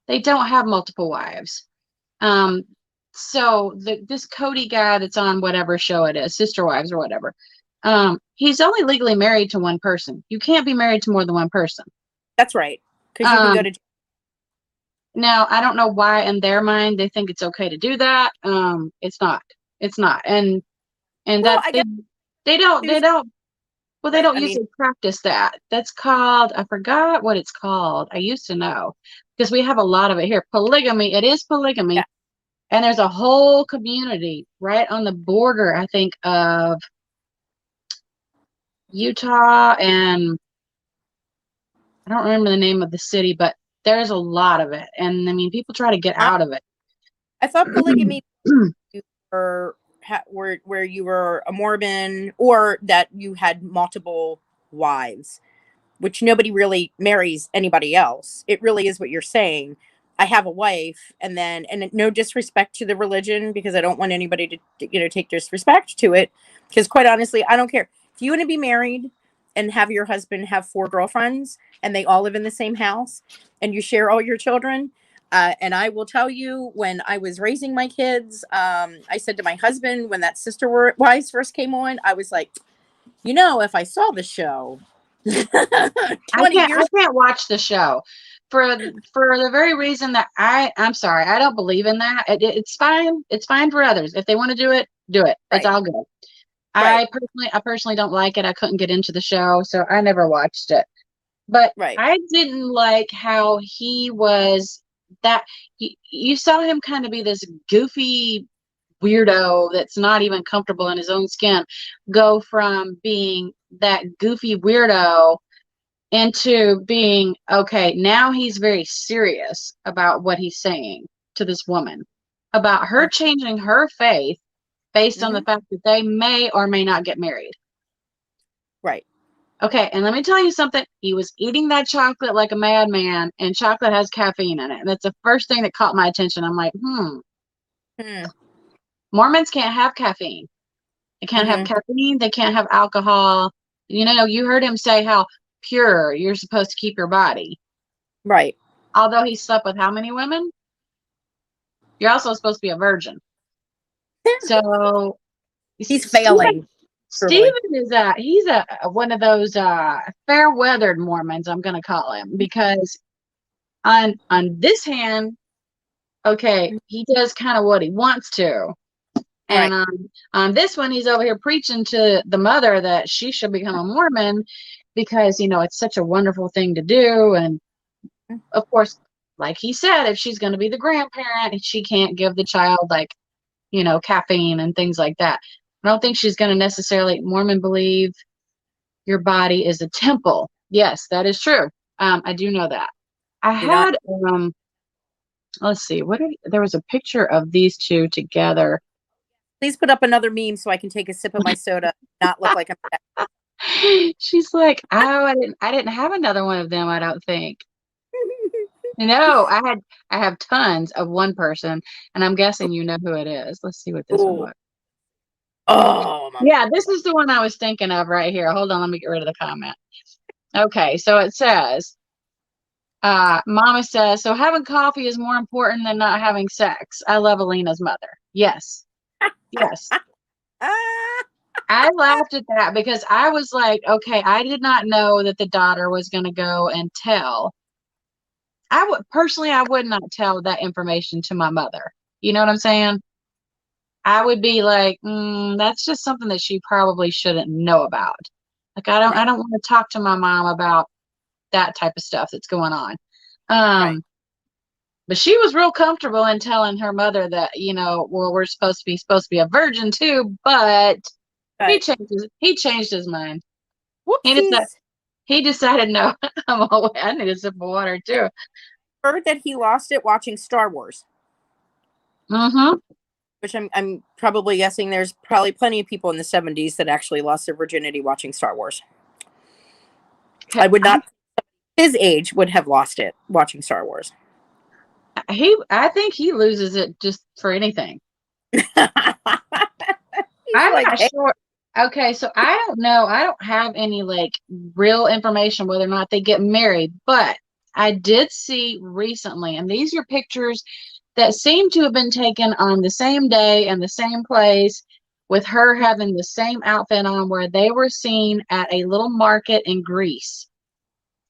they don't have multiple wives. Um, so this Cody guy that's on whatever show it is, Sister Wives or whatever, he's only legally married to one person. You can't be married to more than one person. That's right. Because you can go Um, to. now I don't know why in their mind they think it's okay to do that. It's not. It's not. And Well, that I guess they there's don't well, they right. don't I mean, usually practice that. That's called, I forgot what it's called. I used to know because we have a lot of it here. Polygamy. It is polygamy. yeah. And there's a whole community right on the border, I think, of Utah and I don't remember the name of the city, but there's a lot of it. And I mean, people try to get I, out of it. I thought polygamy were where you were a Mormon or that you had multiple wives, which nobody really marries anybody else. It really is what you're saying. I have a wife, and no disrespect to the religion because I don't want anybody to take disrespect to it. Because quite honestly, I don't care if you want to be married and have your husband have 4 girlfriends and they all live in the same house and you share all your children. And I will tell you, when I was raising my kids, I said to my husband when that Sister Wives first came on, I was like, if I saw the show I 20 I years can't watch the show for the very reason that I'm sorry, I don't believe in that. It's fine. It's fine for others. If they want to do it, do it. It's right, all good. right, I personally don't like it. I couldn't get into the show, so I never watched it. But right. I didn't like how he was that you saw him kind of be this goofy weirdo that's not even comfortable in his own skin go from being that goofy weirdo into being, okay, now he's very serious about what he's saying to this woman, about her changing her faith based on the fact that they may or may not get married. Right. Okay, and let me tell you something. He was eating that chocolate like a madman, and chocolate has caffeine in it. And that's the first thing that caught my attention. I'm like, Mormons can't have caffeine. They can't have caffeine. They can't have alcohol. You know, you heard him say how pure you're supposed to keep your body. Right. Although he slept with how many women? You're also supposed to be a virgin. So he's failing. Stephen is he's one of those fair weathered Mormons, I'm gonna call him, because on this hand, okay, he does kind of what he wants to. And Right. On this one, he's over here preaching to the mother that she should become a Mormon because, you know, it's such a wonderful thing to do. And of course, like he said, if she's going to be the grandparent, she can't give the child, like, you know, caffeine and things like that. I don't think she's going to necessarily, Mormon believe your body is a temple. Yes, that is true. I do know that. I had, let's see, there was a picture of these two together. Please put up another meme so I can take a sip of my soda, not look like I'm. She's like, oh, I didn't have another one of them, I don't think. No, I have tons of one person, and I'm guessing you know who it is. Let's see what this one was. Oh, yeah, this is the one I was thinking of right here. Hold on, let me get rid of the comment. Okay, so it says, Mama says, so having coffee is more important than not having sex. I love Alina's mother. Yes. Yes. I laughed at that because I was like, okay, I did not know that the daughter was going to go and tell. I would not tell that information to my mother. You know what I'm saying? I would be like, that's just something that she probably shouldn't know about. Like, I don't want to talk to my mom about that type of stuff that's going on. But she was real comfortable in telling her mother that, you know, well, we're supposed to be a virgin too, but he changed his mind. He decided no, I need a sip of water too. Heard that he lost it watching Star Wars. Which I'm probably guessing there's probably plenty of people in the 70s that actually lost their virginity watching Star Wars. I would not, his age would have lost it watching Star Wars. I think he loses it just for anything. I'm not sure. Okay, so I don't know. I don't have any like real information whether or not they get married, but I did see recently, and these are pictures that seem to have been taken on the same day and the same place, with her having the same outfit on, where they were seen at a little market in Greece.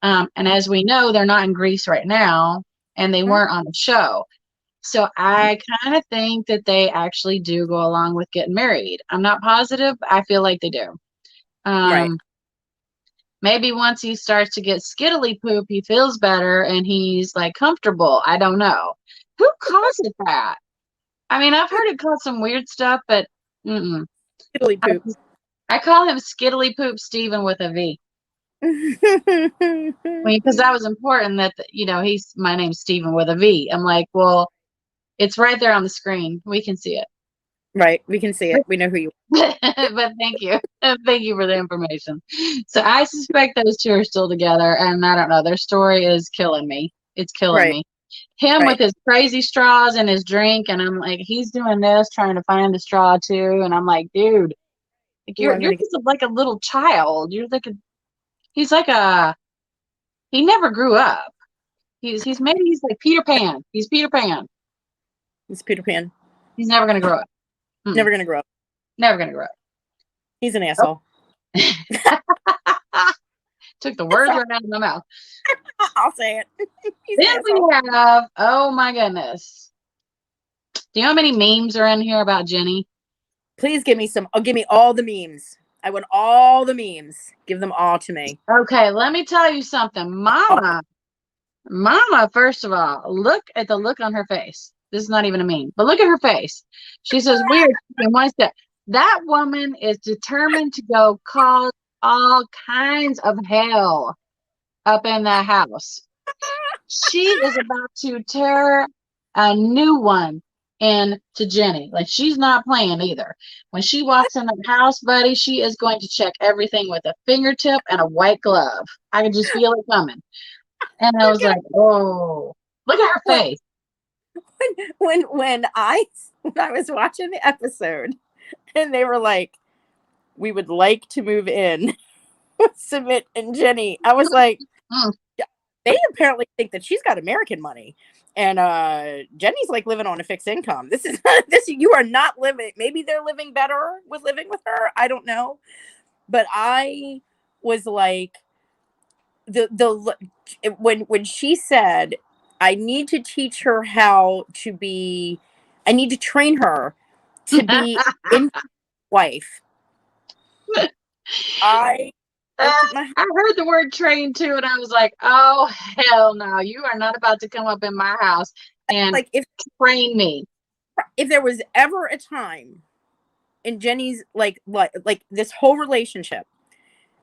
And as we know, they're not in Greece right now, and they weren't on the show. So I kind of think that they actually do go along with getting married. I'm not positive. I feel like they do. Maybe once he starts to get skittily poop, he feels better and he's like comfortable. I don't know. Who calls it that? I mean, I've heard it called some weird stuff, but Skittily poop. I call him skittily poop Steven with a V. Because that was important that, you know, my name's Steven with a V. I'm like, well, it's right there on the screen. We can see it. Right. We can see it. We know who you are. But thank you. Thank you for the information. So I suspect those two are still together, and I don't know. Their story is killing me. It's killing me. Him with his crazy straws in his drink, and I'm like, he's doing this, trying to find the straw too. And I'm like, dude, like you're just like a little child. You're like he never grew up. He's like Peter Pan. He's Peter Pan. He's Peter Pan. He's never gonna grow up. Never gonna grow up. Never gonna grow up. He's an asshole. Took the words right out of my mouth. I'll say it. Then we have, oh my goodness. Do you know how many memes are in here about Jenny? Please give me some. Give me all the memes. I want all the memes. Give them all to me. Okay, let me tell you something. Mama, first of all, look at the look on her face. This is not even a meme. But look at her face. She says, weird. And one step. That woman is determined to go cause all kinds of hell up in that house. She is about to tear a new one into Jenny. Like, she's not playing either. When she walks in the house, buddy, she is going to check everything with a fingertip and a white glove. I can just feel it coming. And I was like, oh, look at her face. When I was watching the episode and they were like, we would like to move in with Sumit and Jenny, I was like, they apparently think that she's got American money. And Jenny's like living on a fixed income. This is this. You are not living. Maybe they're living better with living with her. I don't know. But I was like, when she said, I need to teach her how to be. I need to train her to be a wife. I heard the word train too, and I was like, oh, hell no. You are not about to come up in my house and like train me. If there was ever a time in Jenny's like this whole relationship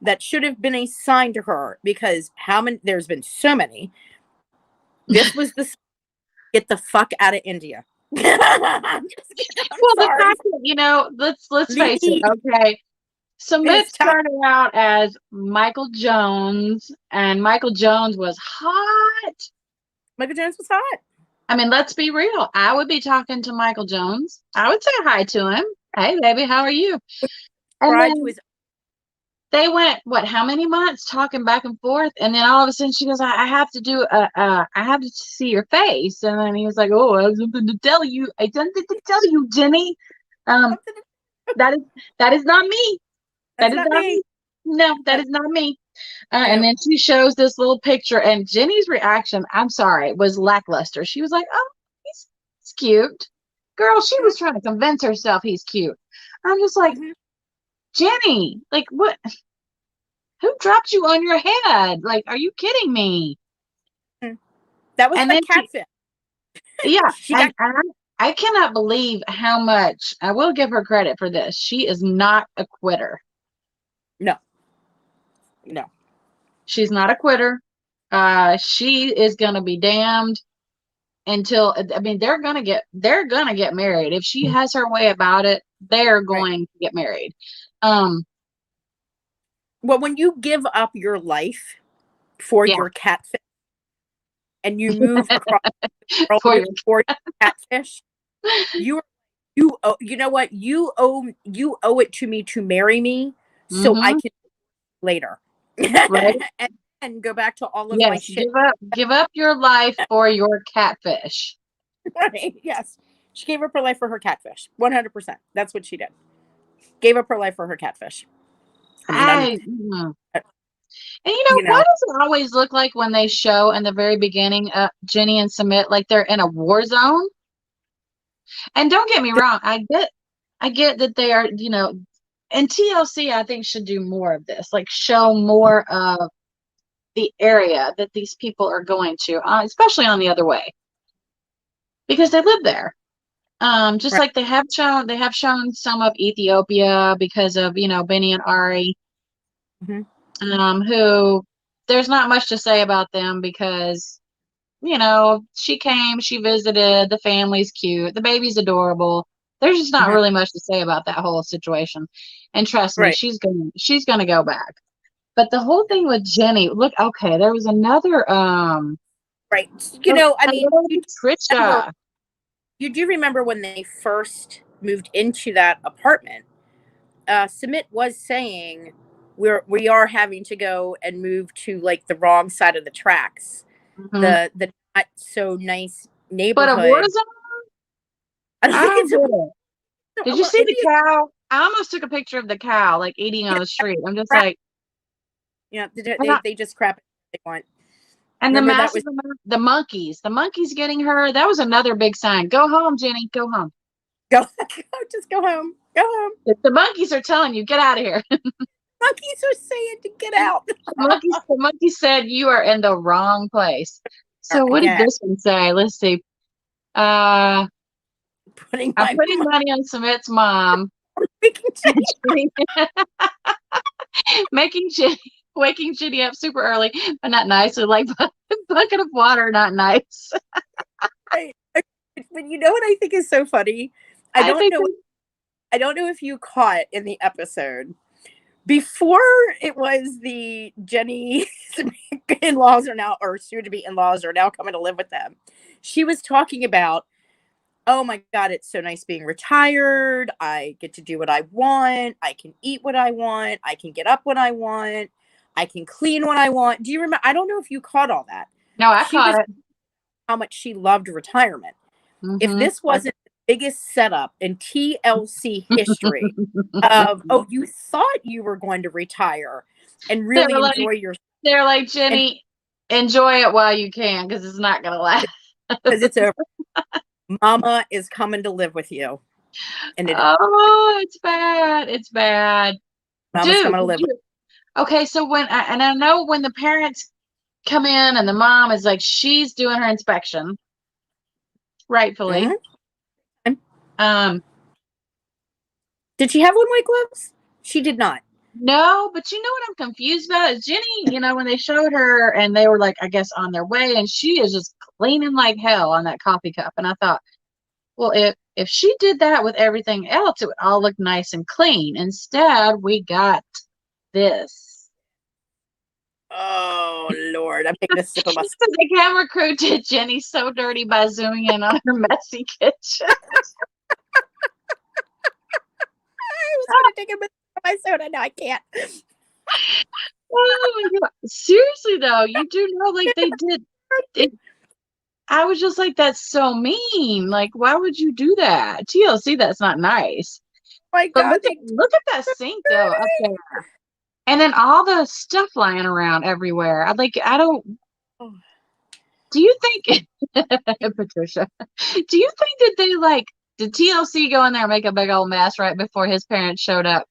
that should have been a sign to her, because there's been so many, this was the get the fuck out of India. Well, the fact that, let's face it, okay. Sumit started out as Michael Jones, and Michael Jones was hot. Michael Jones was hot. I mean, let's be real. I would be talking to Michael Jones. I would say hi to him. Hey, baby, how are you? And then they went, how many months talking back and forth? And then all of a sudden she goes, I have to I have to see your face. And then he was like, oh, I have something to tell you. I have something to tell you, Jenny. That is not me. That is not me. No, that is not me. And then she shows this little picture, and Jenny's reaction, I'm sorry, was lackluster. She was like, oh, he's cute. Girl, she was trying to convince herself he's cute. I'm just like, Jenny, like, what? Who dropped you on your head? Like, are you kidding me? That was like catfish. Yeah. I cannot believe how much, I will give her credit for this. She is not a quitter. No. She's not a quitter. She is gonna be damned until, I mean, they're gonna get married. If she has her way about it, they're going to get married. Well, when you give up your life for your catfish and you move across the world for your catfish, you know what? You owe it to me to marry me so I can later. Right. and go back to all of my shit. Give up your life for your catfish. Right. Yes. She gave up her life for her catfish. 100%. That's what she did. Gave up her life for her catfish. And why does it always look like when they show in the very beginning Jenny and Sumit like they're in a war zone? And don't get me wrong, I get that they are, and TLC I think should do more of this, like show more of the area that these people are going to, especially on the other way, because they live there. Just like they have shown some of Ethiopia because of, Benny and Ari, who there's not much to say about them because, she came, she visited, the family's cute, the baby's adorable. There's just not really much to say about that whole situation. And trust me, she's gonna go back. But the whole thing with Jenny, look, okay, there was another right. Trisha. You do remember when they first moved into that apartment, Sumit was saying we are having to go and move to like the wrong side of the tracks. The not so nice neighborhood. But a war zone? Did you see the cow? I almost took a picture of the cow like eating on the street. I'm just like, they just crap they want. And the monkeys getting her. That was another big sign. Go home, Jenny. Go home. Just go home. Go home. If the monkeys are telling you, get out of here. Monkeys are saying to get out. The monkey said you are in the wrong place. So what did this one say? Let's see. Uh, Putting I'm my putting money on Sumit's mom. making Jenny. Making Jenny, waking Jenny up super early, but not nice. So like bucket of water, not nice. Right. But you know what I think is so funny? I I don't think know. I don't know if you caught in the episode before it was the Jenny in-laws are now, or soon to be in-laws are now coming to live with them. She was talking about, oh my God, it's so nice being retired. I get to do what I want. I can eat what I want. I can get up when I want. I can clean when I want. Do you remember? I don't know if you caught all that. no, I She caught was it. how much she loved retirement. If Mm-hmm. this wasn't the biggest setup in TLC history of, oh, you thought you were going to retire and they're really like, enjoy your, they're like, and Jenny, enjoy it while you can, because it's not gonna last. because it's over. Mama is coming to live with you. And it is. Oh, it's bad. It's bad. Mama's Dude, coming to live with okay, so I know when the parents come in and the mom is like, she's doing her inspection, rightfully. you. Mhm. Um, Did she have one white gloves? She did not. no, but you know what I'm confused about is Jenny, when they showed her and they were like, I guess on their way, and she is just cleaning like hell on that coffee cup. And I thought, well, if she did that with everything else, it would all look nice and clean. Instead, we got this. Oh Lord, I'm taking a sip of my. So the camera crew did Jenny so dirty by zooming in on her messy kitchen. I was gonna take a sip of my soda. No, I can't. Oh my God. Seriously though, you do know like they did it. I was just like, that's so mean. Like, why would you do that? TLC, that's not nice. My But God, they look at that sink though up there. And then all the stuff lying around everywhere. I don't oh, do you think Patricia, do you think that they like did TLC go in there and make a big old mess right before his parents showed up?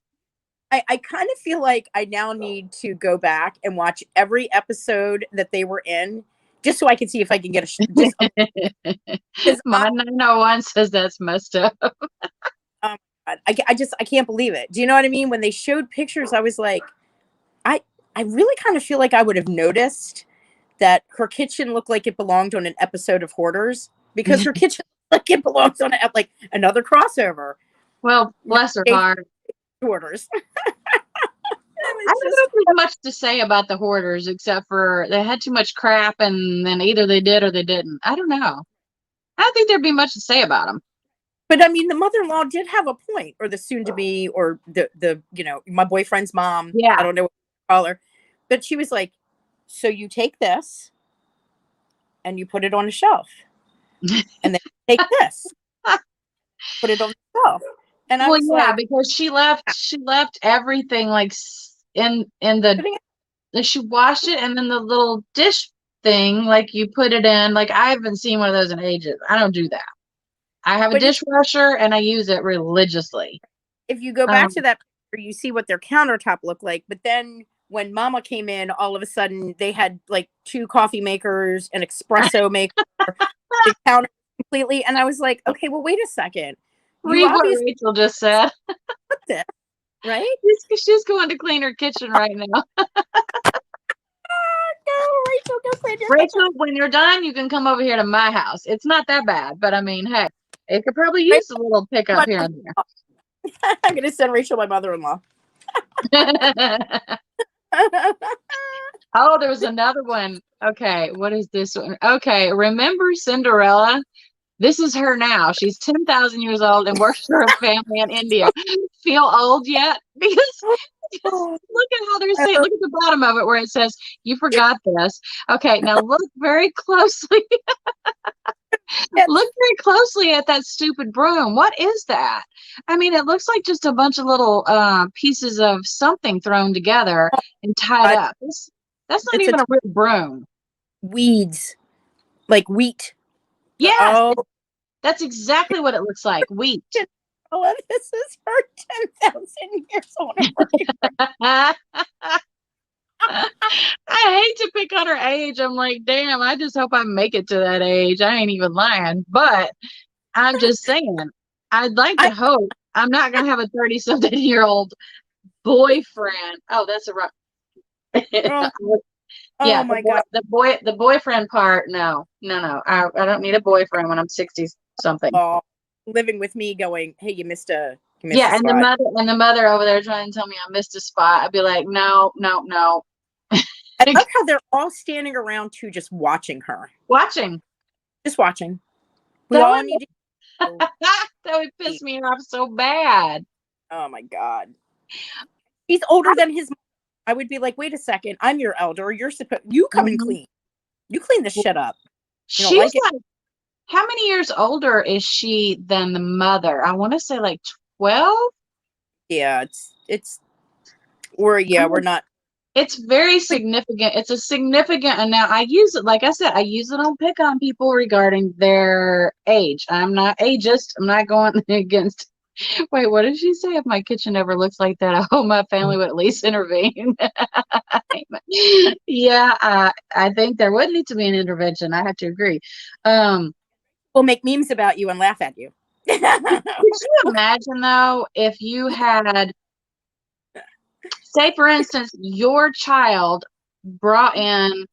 I kind of feel like I now need to go back and watch every episode that they were in, just so I can see if I can get just because My 901 says that's messed up. I can't believe it. Do you know what I mean? When they showed pictures, I was like, I I really kind of feel like I would have noticed that her kitchen looked like it belonged on an episode of Hoarders because her kitchen looked like it belongs on like another crossover. Well, bless her heart. Hoarders. I don't know if there's much to say about the Hoarders except for they had too much crap and then either they did or they didn't. I don't know. I don't think there'd be much to say about them. But I mean, the mother-in-law did have a point, or the soon-to-be, or the my boyfriend's mom. Yeah. I don't know what to call her, but she was like, "So you take this, and you put it on a shelf, and then you take this, put it on the shelf." And I Well, was yeah, like, because she left everything like in the she washed it and then the little dish thing like you put it in like I haven't seen one of those in ages. I don't do that. I have a but dishwasher and I use it religiously. if you go back to that picture, you see what their countertop looked like. But then when Mama came in, all of a sudden they had like 2 coffee makers, an espresso maker, the counter completely. And I was like, okay, well, wait a second. You Read what obviously Rachel just said. put this, right? She's going to clean her kitchen right now. No, Rachel, go clean your Rachel, kitchen. when you're done, you can come over here to my house. It's not that bad, but I mean, hey, it could probably use a little pickup here and I'm going to send Rachel my mother-in-law. there. Oh, there was another one. Okay, what is this one? Okay, remember Cinderella? This is her now. She's 10,000 years old and works for a family in India. Feel old yet? Because look at how they're saying, look at the bottom of it where it says, you forgot this. Okay, now look very closely. Look very closely at that stupid broom. What is that? I mean, it looks like just a bunch of little pieces of something thrown together and tied up. That's not It's even a real broom. weeds, like wheat. Yes, Oh, that's exactly what it looks like. Wheat. oh, this is her 10,000 years old. I hate to pick on her age. I'm like, damn, I just hope I make it to that age. I ain't even lying. But I'm just saying, I'd like to I hope I'm not gonna have a 30-something-year-old boyfriend. Oh, that's a rough. oh, Yeah, oh my God. the boyfriend part. No, no, no. I don't need a boyfriend when I'm 60 something. Oh, living with me going, hey, you missed a Yeah, spot. and the mother over there trying to tell me I missed a spot. I'd be like, no, no, no. I love how they're all standing around too, just watching her. Watching. Just watching. We That all would need to go that would piss eat. me off so bad. Oh my God. He's older than his mom. I would be like, wait a second, I'm your elder. You come and Mhm. clean. You clean this shit up. You don't She's like it? like, how many years older is she than the mother? I want to say like 12. Yeah, we're not. It's very significant. It's a significant, and now I use it, like I said, I use it on pick on people regarding their age. I'm not ageist. I'm not going against. Wait, what did she say? If my kitchen ever looks like that, I hope my family would at least intervene. Yeah, I think there would need to be an intervention. I have to agree. Um, We'll make memes about you and laugh at you. could you imagine though if you had, say, for instance, your child brought in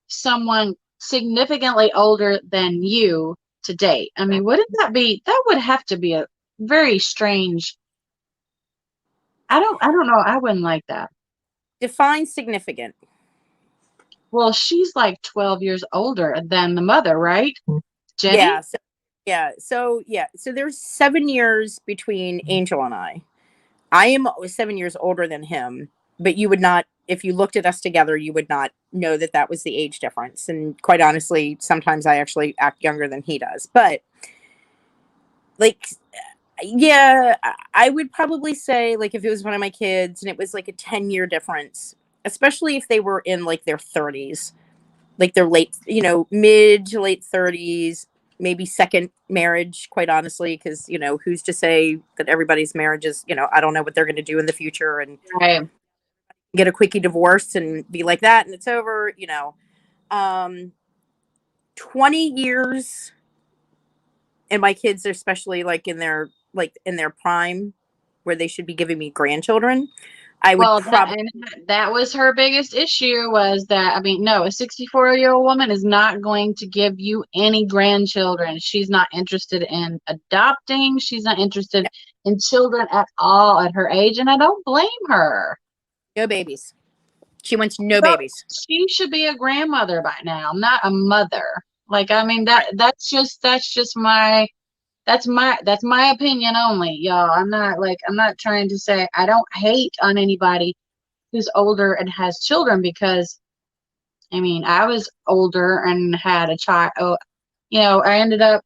someone significantly older than you to date? I mean, wouldn't that be, that would have to be a very strange. I don't know. I wouldn't like that. Define significant. Well, she's like 12 years older than the mother, right? Yeah. Jenny? So there's 7 years between Angel and I. I am 7 years older than him, but you would not, if you looked at us together, you would not know that that was the age difference. And quite honestly, sometimes I actually act younger than he does. But like, yeah, I would probably say like if it was one of my kids and it was like a 10-year difference, especially if they were in like their 30s, like their late, mid to late 30s, maybe second marriage, quite honestly, because, who's to say that everybody's marriage is, I don't know what they're going to do in the future and Right. get a quickie divorce and be like that and it's over. Um, 20 years, and my kids are especially like in their prime where they should be giving me grandchildren. I would Well, probably, that was her biggest issue, was that, I mean, no, a 64-year-old woman is not going to give you any grandchildren. She's not interested in adopting. She's not interested in children at all at her age, and I don't blame her. no babies. She wants no But babies. she should be a grandmother by now, not a mother. Like, I mean, Right. that's just my, that's my opinion only, y'all. I'm not trying to say I don't hate on anybody who's older and has children, because I mean, I was older and had a child. Oh, I ended up,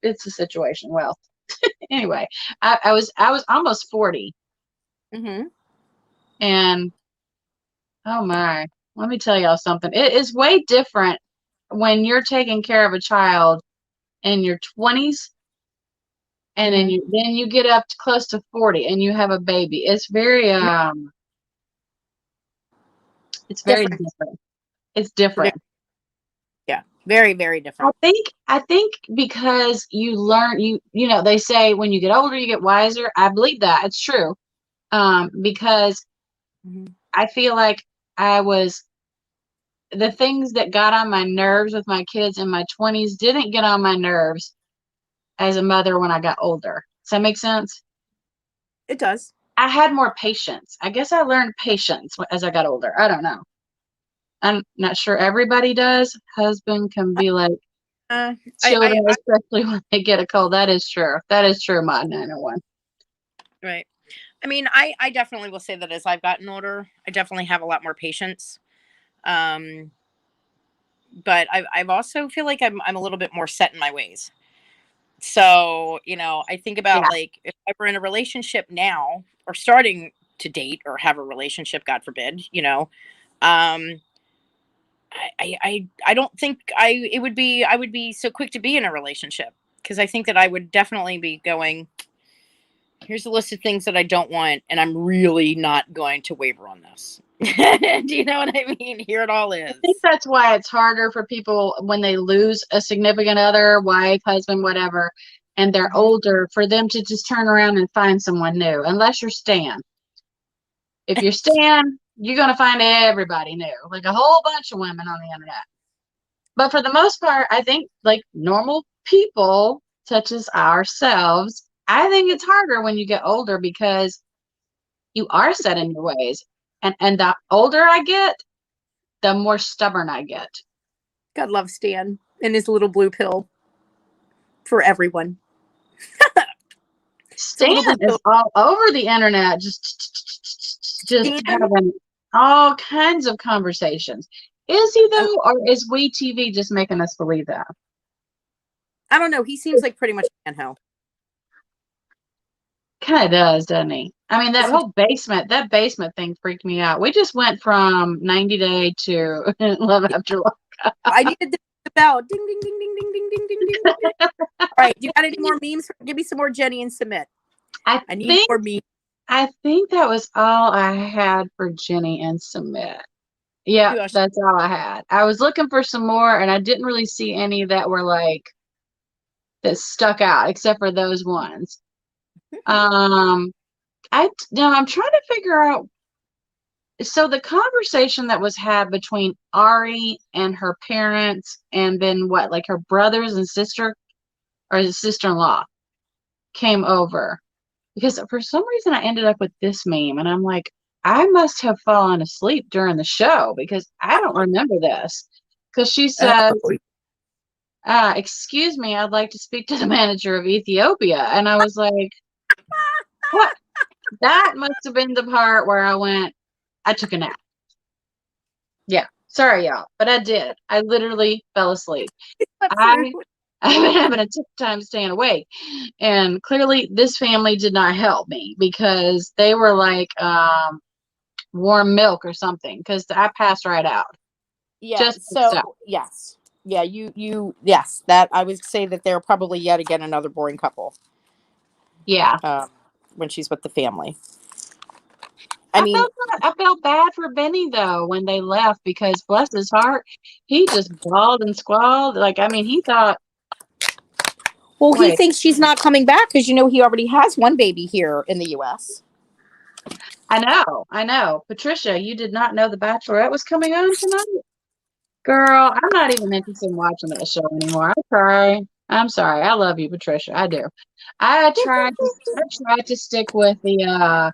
it's a situation. Well, anyway, I was almost 40, Mm-hmm. and oh my, let me tell y'all something. It is way different when you're taking care of a child in your 20s, and then Mm-hmm. you get up to close to 40 and you have a baby. It's very Different. different. It's different. Yeah, very, very different. I think because you learn, they say when you get older you get wiser. I believe that it's true. Because Mhm. I feel like I was, the things that got on my nerves with my kids in my 20s didn't get on my nerves as a mother when I got older. Does that make sense? It does. I had more patience. I guess I learned patience as I got older. I don't know. I'm not sure everybody does. Husband can be like Uh, I, I, children, I, especially when they get a cold. That is true. That is true, my 901. right. I mean, I definitely will say that as I've gotten older, I definitely have a lot more patience. Um, but I've also feel like I'm a little bit more set in my ways. So, I think about Yeah. like if I were in a relationship now or starting to date or have a relationship, God forbid, um, I don't think I would be so quick to be in a relationship because I think that I would definitely be going, here's a list of things that I don't want, and I'm really not going to waver on this. Do you know what I mean? Here it all is. I think that's why it's harder for people when they lose a significant other, wife, husband, whatever, and they're older, for them to just turn around and find someone new, unless you're Stan. If you're Stan, you're going to find everybody new, like a whole bunch of women on the internet. But for the most part, I think like normal people, such as ourselves, I think it's harder when you get older because you are set in your ways. And the older I get, the more stubborn I get. God love Stan and his little blue pill for everyone. Stan is all over the internet, just having all kinds of conversations. Is he though, or is We TV just making us believe that? I don't know. He seems like pretty much Manho. Kind of does, doesn't he? I mean, that basement thing freaked me out. We just went from 90 Day to Love After Love. I needed the bell. Ding, ding, ding, ding, ding, ding, ding, ding, ding. All right. You got any more memes? Give me some more Jenny and Sumit. I need more memes. I think that was all I had for Jenny and Sumit. Yeah, that's all I had. I was looking for some more, and I didn't really see any that were like that stuck out, except for those ones. I'm trying to figure out. So the conversation that was had between Ari and her parents, and then what, like her brothers and sister, or his sister-in-law, came over, because for some reason I ended up with this meme, and I'm like, I must have fallen asleep during the show because I don't remember this. Because she says, excuse me, I'd like to speak to the manager of Ethiopia. And I was like, what? That must have been the part where I took a nap. Yeah, sorry, y'all, but I did. I literally fell asleep. I've been having a tough time staying awake. And clearly this family did not help me, because they were like warm milk or something, because I passed right out. Yeah. Yes. Yeah, yes, that I would say that they're probably yet again another boring couple. Yeah. When she's with the family. I felt bad for Benny though when they left, because bless his heart, he just bawled and squalled. Like, I mean, he thought. Well, he thinks she's not coming back because he already has one baby here in the U.S. I know. Patricia, you did not know The Bachelorette was coming on tonight? Girl, I'm not even interested in watching that show anymore. I'm sorry. I love you, Patricia. I do. I tried to stick with the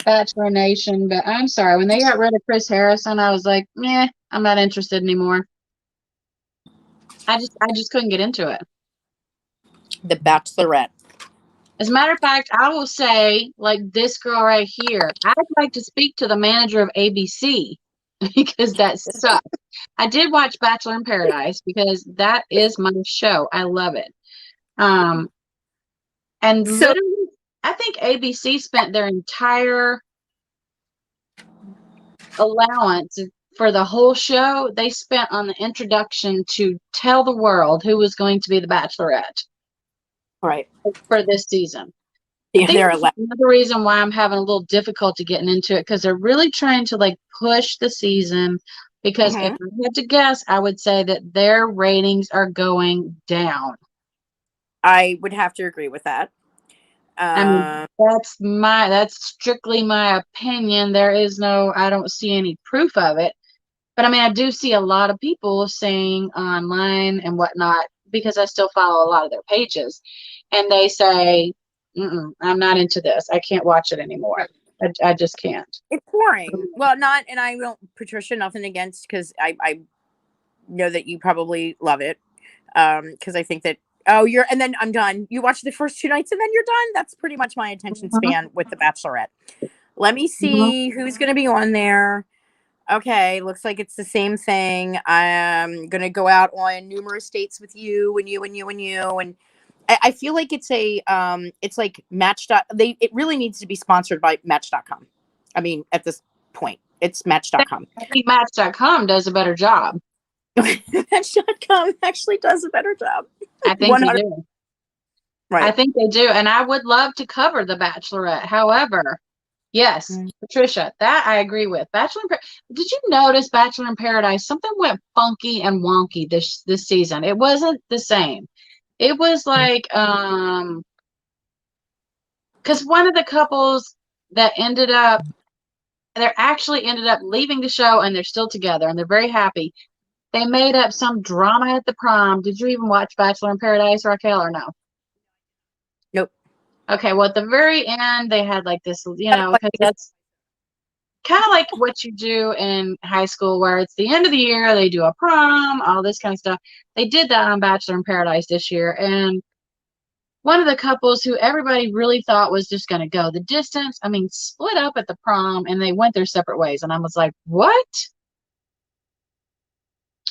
Bachelor Nation, but I'm sorry. When they got rid of Chris Harrison, I was like, meh, I'm not interested anymore. I just couldn't get into it. The Bachelorette. As a matter of fact, I will say, like this girl right here, I'd like to speak to the manager of ABC because that sucks. I did watch Bachelor in Paradise because that is my show. I love it. And literally, I think ABC spent their entire allowance for the whole show. They spent on the introduction to tell the world who was going to be the Bachelorette. Right. For this season. Yeah, I think that's another reason why I'm having a little difficulty getting into it, because they're really trying to like push the season. Because if I had to guess, I would say that their ratings are going down. I would have to agree with that. I mean, that's strictly my opinion. I don't see any proof of it. But I mean, I do see a lot of people saying online and whatnot, because I still follow a lot of their pages, and they say, I'm not into this. I can't watch it anymore. I just can't. It's boring. Well, and I don't, Patricia, nothing against, because I know that you probably love it. Because I think that, and then I'm done. You watch the first 2 nights and then you're done. That's pretty much my attention span with The Bachelorette. Let me see who's going to be on there. Okay, looks like it's the same thing. I'm going to go out on numerous dates with you and you and you and you. And I feel like it's like Match. It really needs to be sponsored by Match.com. I mean, at this point, it's Match.com. I think Match.com does a better job. Match.com actually does a better job. I think they do. I Right. think they do. And I would love to cover The Bachelorette. However, yes, Mm. Patricia, that I agree with. Did you notice Bachelor in Paradise? Something went funky and wonky this season. It wasn't the same. It was like because one of the couples that they actually ended up leaving the show and they're still together and they're very happy. They made up some drama at the prom. Did you even watch Bachelor in Paradise, Raquel, or no? Nope. Okay, well, at the very end, they had like this, because that's kind of like what you do in high school, where it's the end of the year, they do a prom, all this kind of stuff. They did that on Bachelor in Paradise this year, and one of the couples who everybody really thought was just going to go the distance, I mean, split up at the prom, and they went their separate ways, and I was like, what?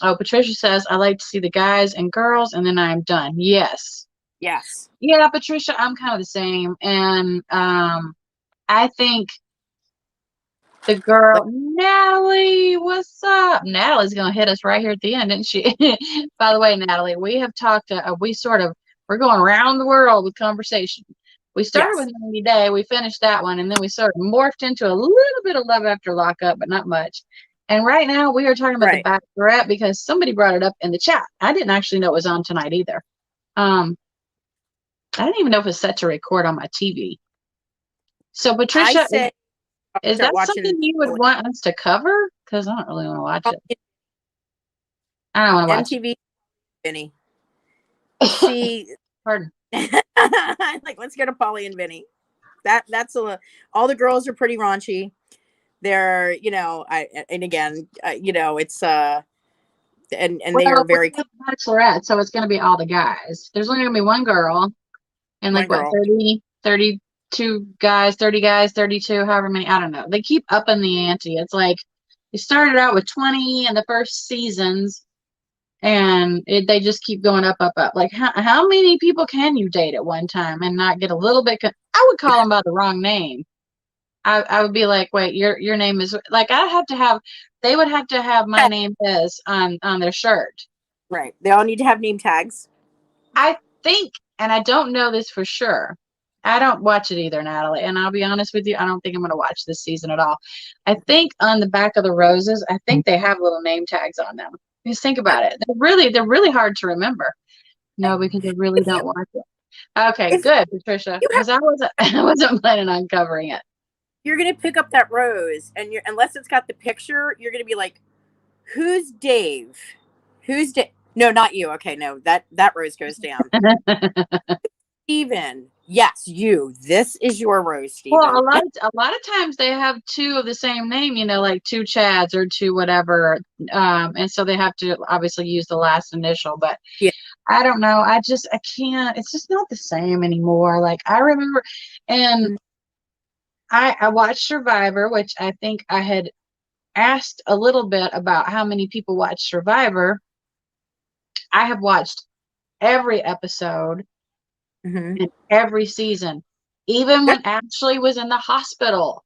Oh, Patricia says, I like to see the guys and girls, and then I'm done. Yes. Yes. Yeah, Patricia, I'm kind of the same, and I think the girl, Natalie, what's up? Natalie's going to hit us right here at the end, isn't she? By the way, Natalie, we have talked, we're going around the world with conversation. We started Yes. with 90 Day, we finished that one, and then we sort of morphed into a little bit of Love After Lockup, but not much. And right now we are talking about The Right. Bachelorette because somebody brought it up in the chat. I didn't actually know it was on tonight either. I didn't even know if it was set to record on my TV. So, I Patricia, say is start that something watching you would want us to cover? Because I don't really want to watch it. I don't want to watch MTV. Vinny. it. See, Pardon. like let's go to Polly and Vinny. That's all the girls are pretty raunchy. They're and again it's and they Well, are we're very the Bachelorette, so it's going to be all the guys. There's only going to be one girl, and one like what, girl. 30, 32 guys, 30 guys, 32, however many. I don't know. They keep upping the ante. It's like they started out with 20 in the first seasons, and they just keep going up, up, up. Like how many people can you date at one time and not get a little bit? I would call them by the wrong name. I would be like, wait, your name is like they would have to have my name is on their shirt. Right. They all need to have name tags. I think, and I don't know this for sure. I don't watch it either, Natalie. And I'll be honest with you, I don't think I'm going to watch this season at all. I think on the back of the roses, I think they have little name tags on them. Just think about it. They're really hard to remember. No, because I really If don't watch it. Okay, if good, Patricia, you have, because I wasn't I wasn't planning on covering it. you're gonna pick up that rose, and you're unless it's got the picture, you're gonna be like, "Who's Dave? Who's Dave?" No, not you. Okay, no, that rose goes down. Steven. Yes, you. This is your rose, Well, Steven. a lot of times they have two of the same name, like two Chads or two whatever, and so they have to obviously use the last initial. But Yeah. I don't know. I can't. It's just not the same anymore. Like I remember, and I watched Survivor, which I think I had asked a little bit about how many people watch Survivor. I have watched every episode Mm-hmm. and every season, even when Ashley was in the hospital.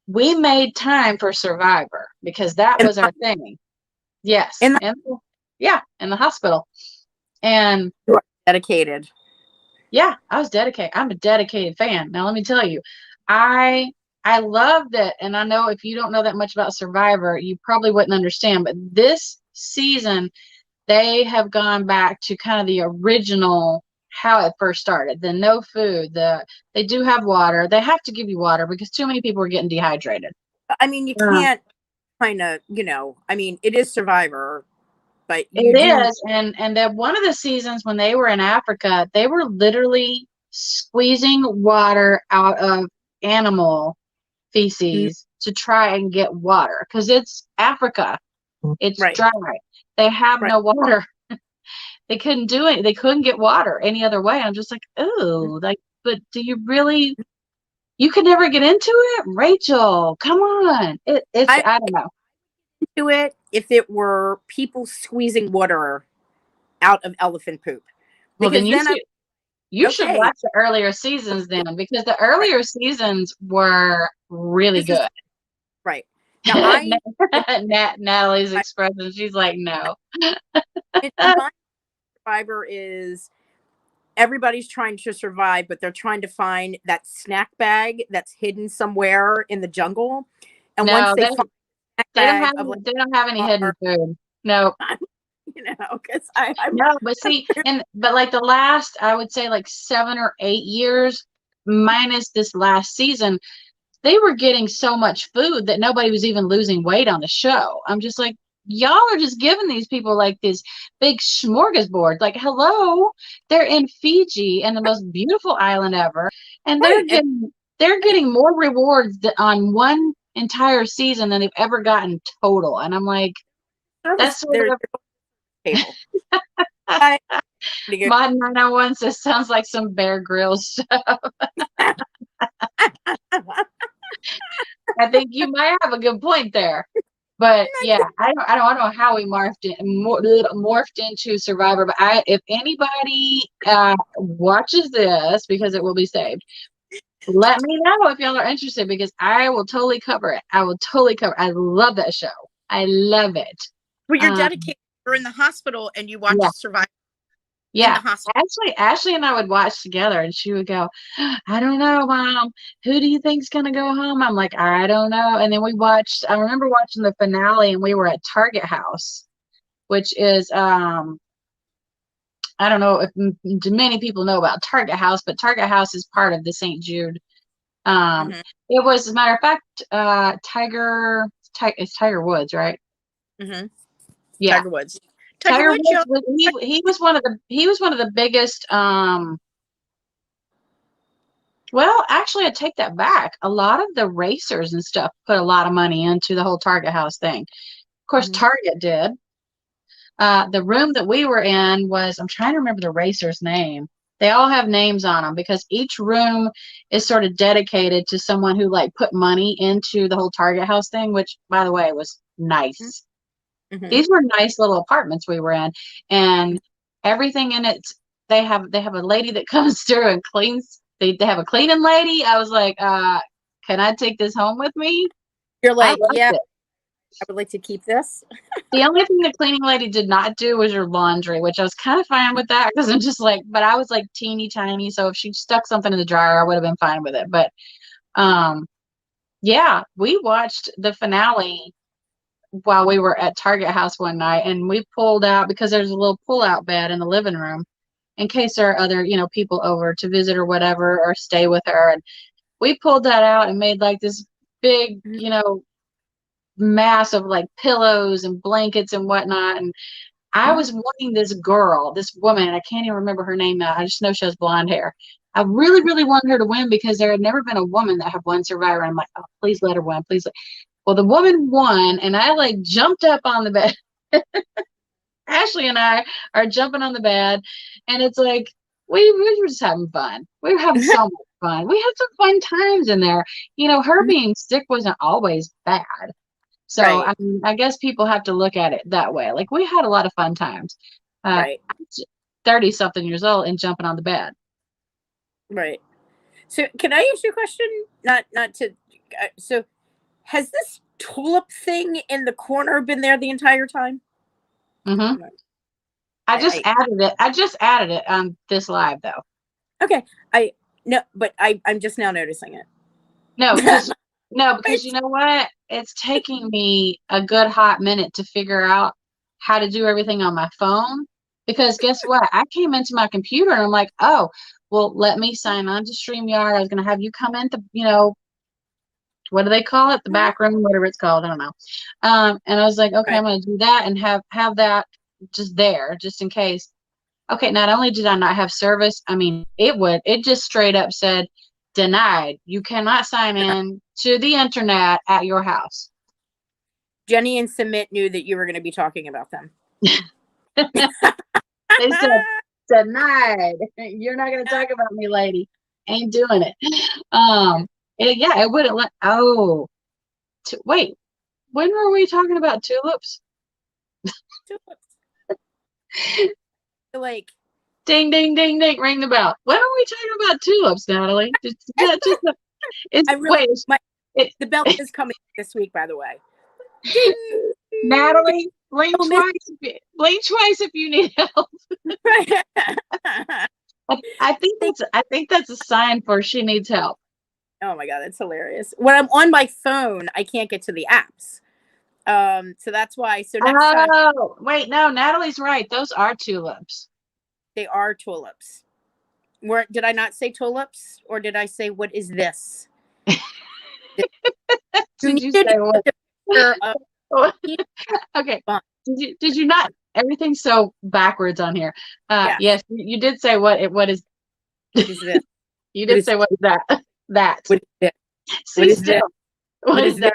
We made time for Survivor because that And, was our thing. Yes. and And yeah, in the hospital. And dedicated. yeah, I was dedicated. I'm a dedicated fan. Now let me tell you, I I loved it. And I know if you don't know that much about Survivor, you probably wouldn't understand. But this season, they have gone back to kind of the original how it first started. The no food, they do have water. They have to give you water because too many people are getting dehydrated. I mean, you Um, can't kind of, I mean, it is Survivor, but you It do. is, and that one of the seasons when they were in Africa, they were literally squeezing water out of animal Mm, feces to try and get water because it's Africa. It's right, dry. They have right. no water. They couldn't do it. They couldn't get water any other way. I'm just like, oh, like, but do you really? You could never get into it, Rachel. Come on. It's I I don't know. do it if it were people squeezing water out of elephant poop, Well, then because then I'm you should okay. watch the earlier seasons then because the earlier seasons were really This is good. right now. Natalie's I expression, she's like, no. in my Survivor is everybody's trying to survive, but they're trying to find that snack bag that's hidden somewhere in the jungle. And once No, they find that they don't bag have of like, they don't have any hidden food. No. because I'm No, but see, but like the last, I would say like 7 or 8 years, minus this last season, they were getting so much food that nobody was even losing weight on the show. I'm just like, y'all are just giving these people like this big smorgasbord. Like, hello, they're in Fiji and the most beautiful island ever, and right. they're getting more rewards on one entire season than they've ever gotten total. And I'm like, that's sort their of table. Mod 901 says sounds like some Bear Grylls stuff. I think you might have a good point there. But yeah, I don't know how we morphed into Survivor. But if anybody watches this, because it will be saved, let me know if y'all are interested, because I will totally cover it. I will totally cover it. I love that show. I love it. Well, you're dedicated. You're in the hospital and you watch Survivor. Yeah, Ashley and I would watch together, and she would go, I don't know, Mom. Who do you think's gonna go home? I'm like, I don't know. And then I remember watching the finale, and we were at Target House, which is I don't know if many people know about Target House, but Target House is part of the St. Jude. It was, as a matter of fact, it's Tiger Woods, right? Mm-hmm. Yeah. Tiger Woods. Tiger Woods, he was one of the biggest. Well, actually, I take that back. A lot of the racers and stuff put a lot of money into the whole Target House thing. Of course, Target did. The room that we were in was, I'm trying to remember the racer's name. They all have names on them because each room is sort of dedicated to someone who like put money into the whole Target House thing, which, by the way, was nice. These were nice little apartments we were in, and everything in it. They have a lady that comes through and cleans. They have a cleaning lady. I was like, can I take this home with me? You're like, yeah, I would like to keep this. The only thing the cleaning lady did not do was your laundry, which I was kind of fine with that, because I'm just like, but I was like teeny tiny, so if she stuck something in the dryer, I would have been fine with it. But yeah, we watched the finale while we were at Target House one night, and we pulled out, because there's a little pull-out bed in the living room in case there are other, people over to visit or whatever, or stay with her. And we pulled that out and made like this big, mass of like pillows and blankets and whatnot. And I was wanting this woman, I can't even remember her name now. I just know she has blonde hair. I really, really wanted her to win, because there had never been a woman that had won Survivor. And I'm like, oh, please let her win. Please. Well, the woman won, and I like jumped up on the bed. Ashley and I are jumping on the bed, and it's like we were just having fun. We were having so much fun. We had some fun times in there. Her being sick wasn't always bad. So right. I guess people have to look at it that way. Like, we had a lot of fun times. Right. 30-something years old and jumping on the bed. Right. So can I ask you a question? Not to. So has this tulip thing in the corner been there the entire time? Mm-hmm. I just added it on this live, though. Okay. I'm just now noticing it. No, because you know what? It's taking me a good hot minute to figure out how to do everything on my phone. Because guess what? I came into my computer and I'm like, oh, well, let me sign on to StreamYard. I was going to have you come into, what do they call it? The back room, whatever it's called. I don't know. And I was like, okay, I'm going to do that and have that just there, just in case. Okay, not only did I not have service, I mean, it just straight up said, denied. You cannot sign in to the internet at your house. Jenny and Sumit knew that you were going to be talking about them. They said, denied. You're not going to talk about me, lady. Ain't doing it. It wouldn't let. Oh, wait. When were we talking about tulips? Like, ding, ding, ding, ding. Ring the bell. When are we talking about tulips, Natalie? The bell is coming this week, by the way. Natalie, blink twice if you need help. I think that's a sign for she needs help. Oh my God, that's hilarious. When I'm on my phone, I can't get to the apps. So that's why. So next time Oh, wait, no, Natalie's right. Those are tulips. they are tulips. Where did I not say tulips, or did I say what is this? You Did you needed say what? the picture of peanut Okay. bun. Did you not? Everything's so backwards on here. Yes. Yes, you did say what is What is this? you What did is say what is that? That. what is this? What See is this? still. What What is is this?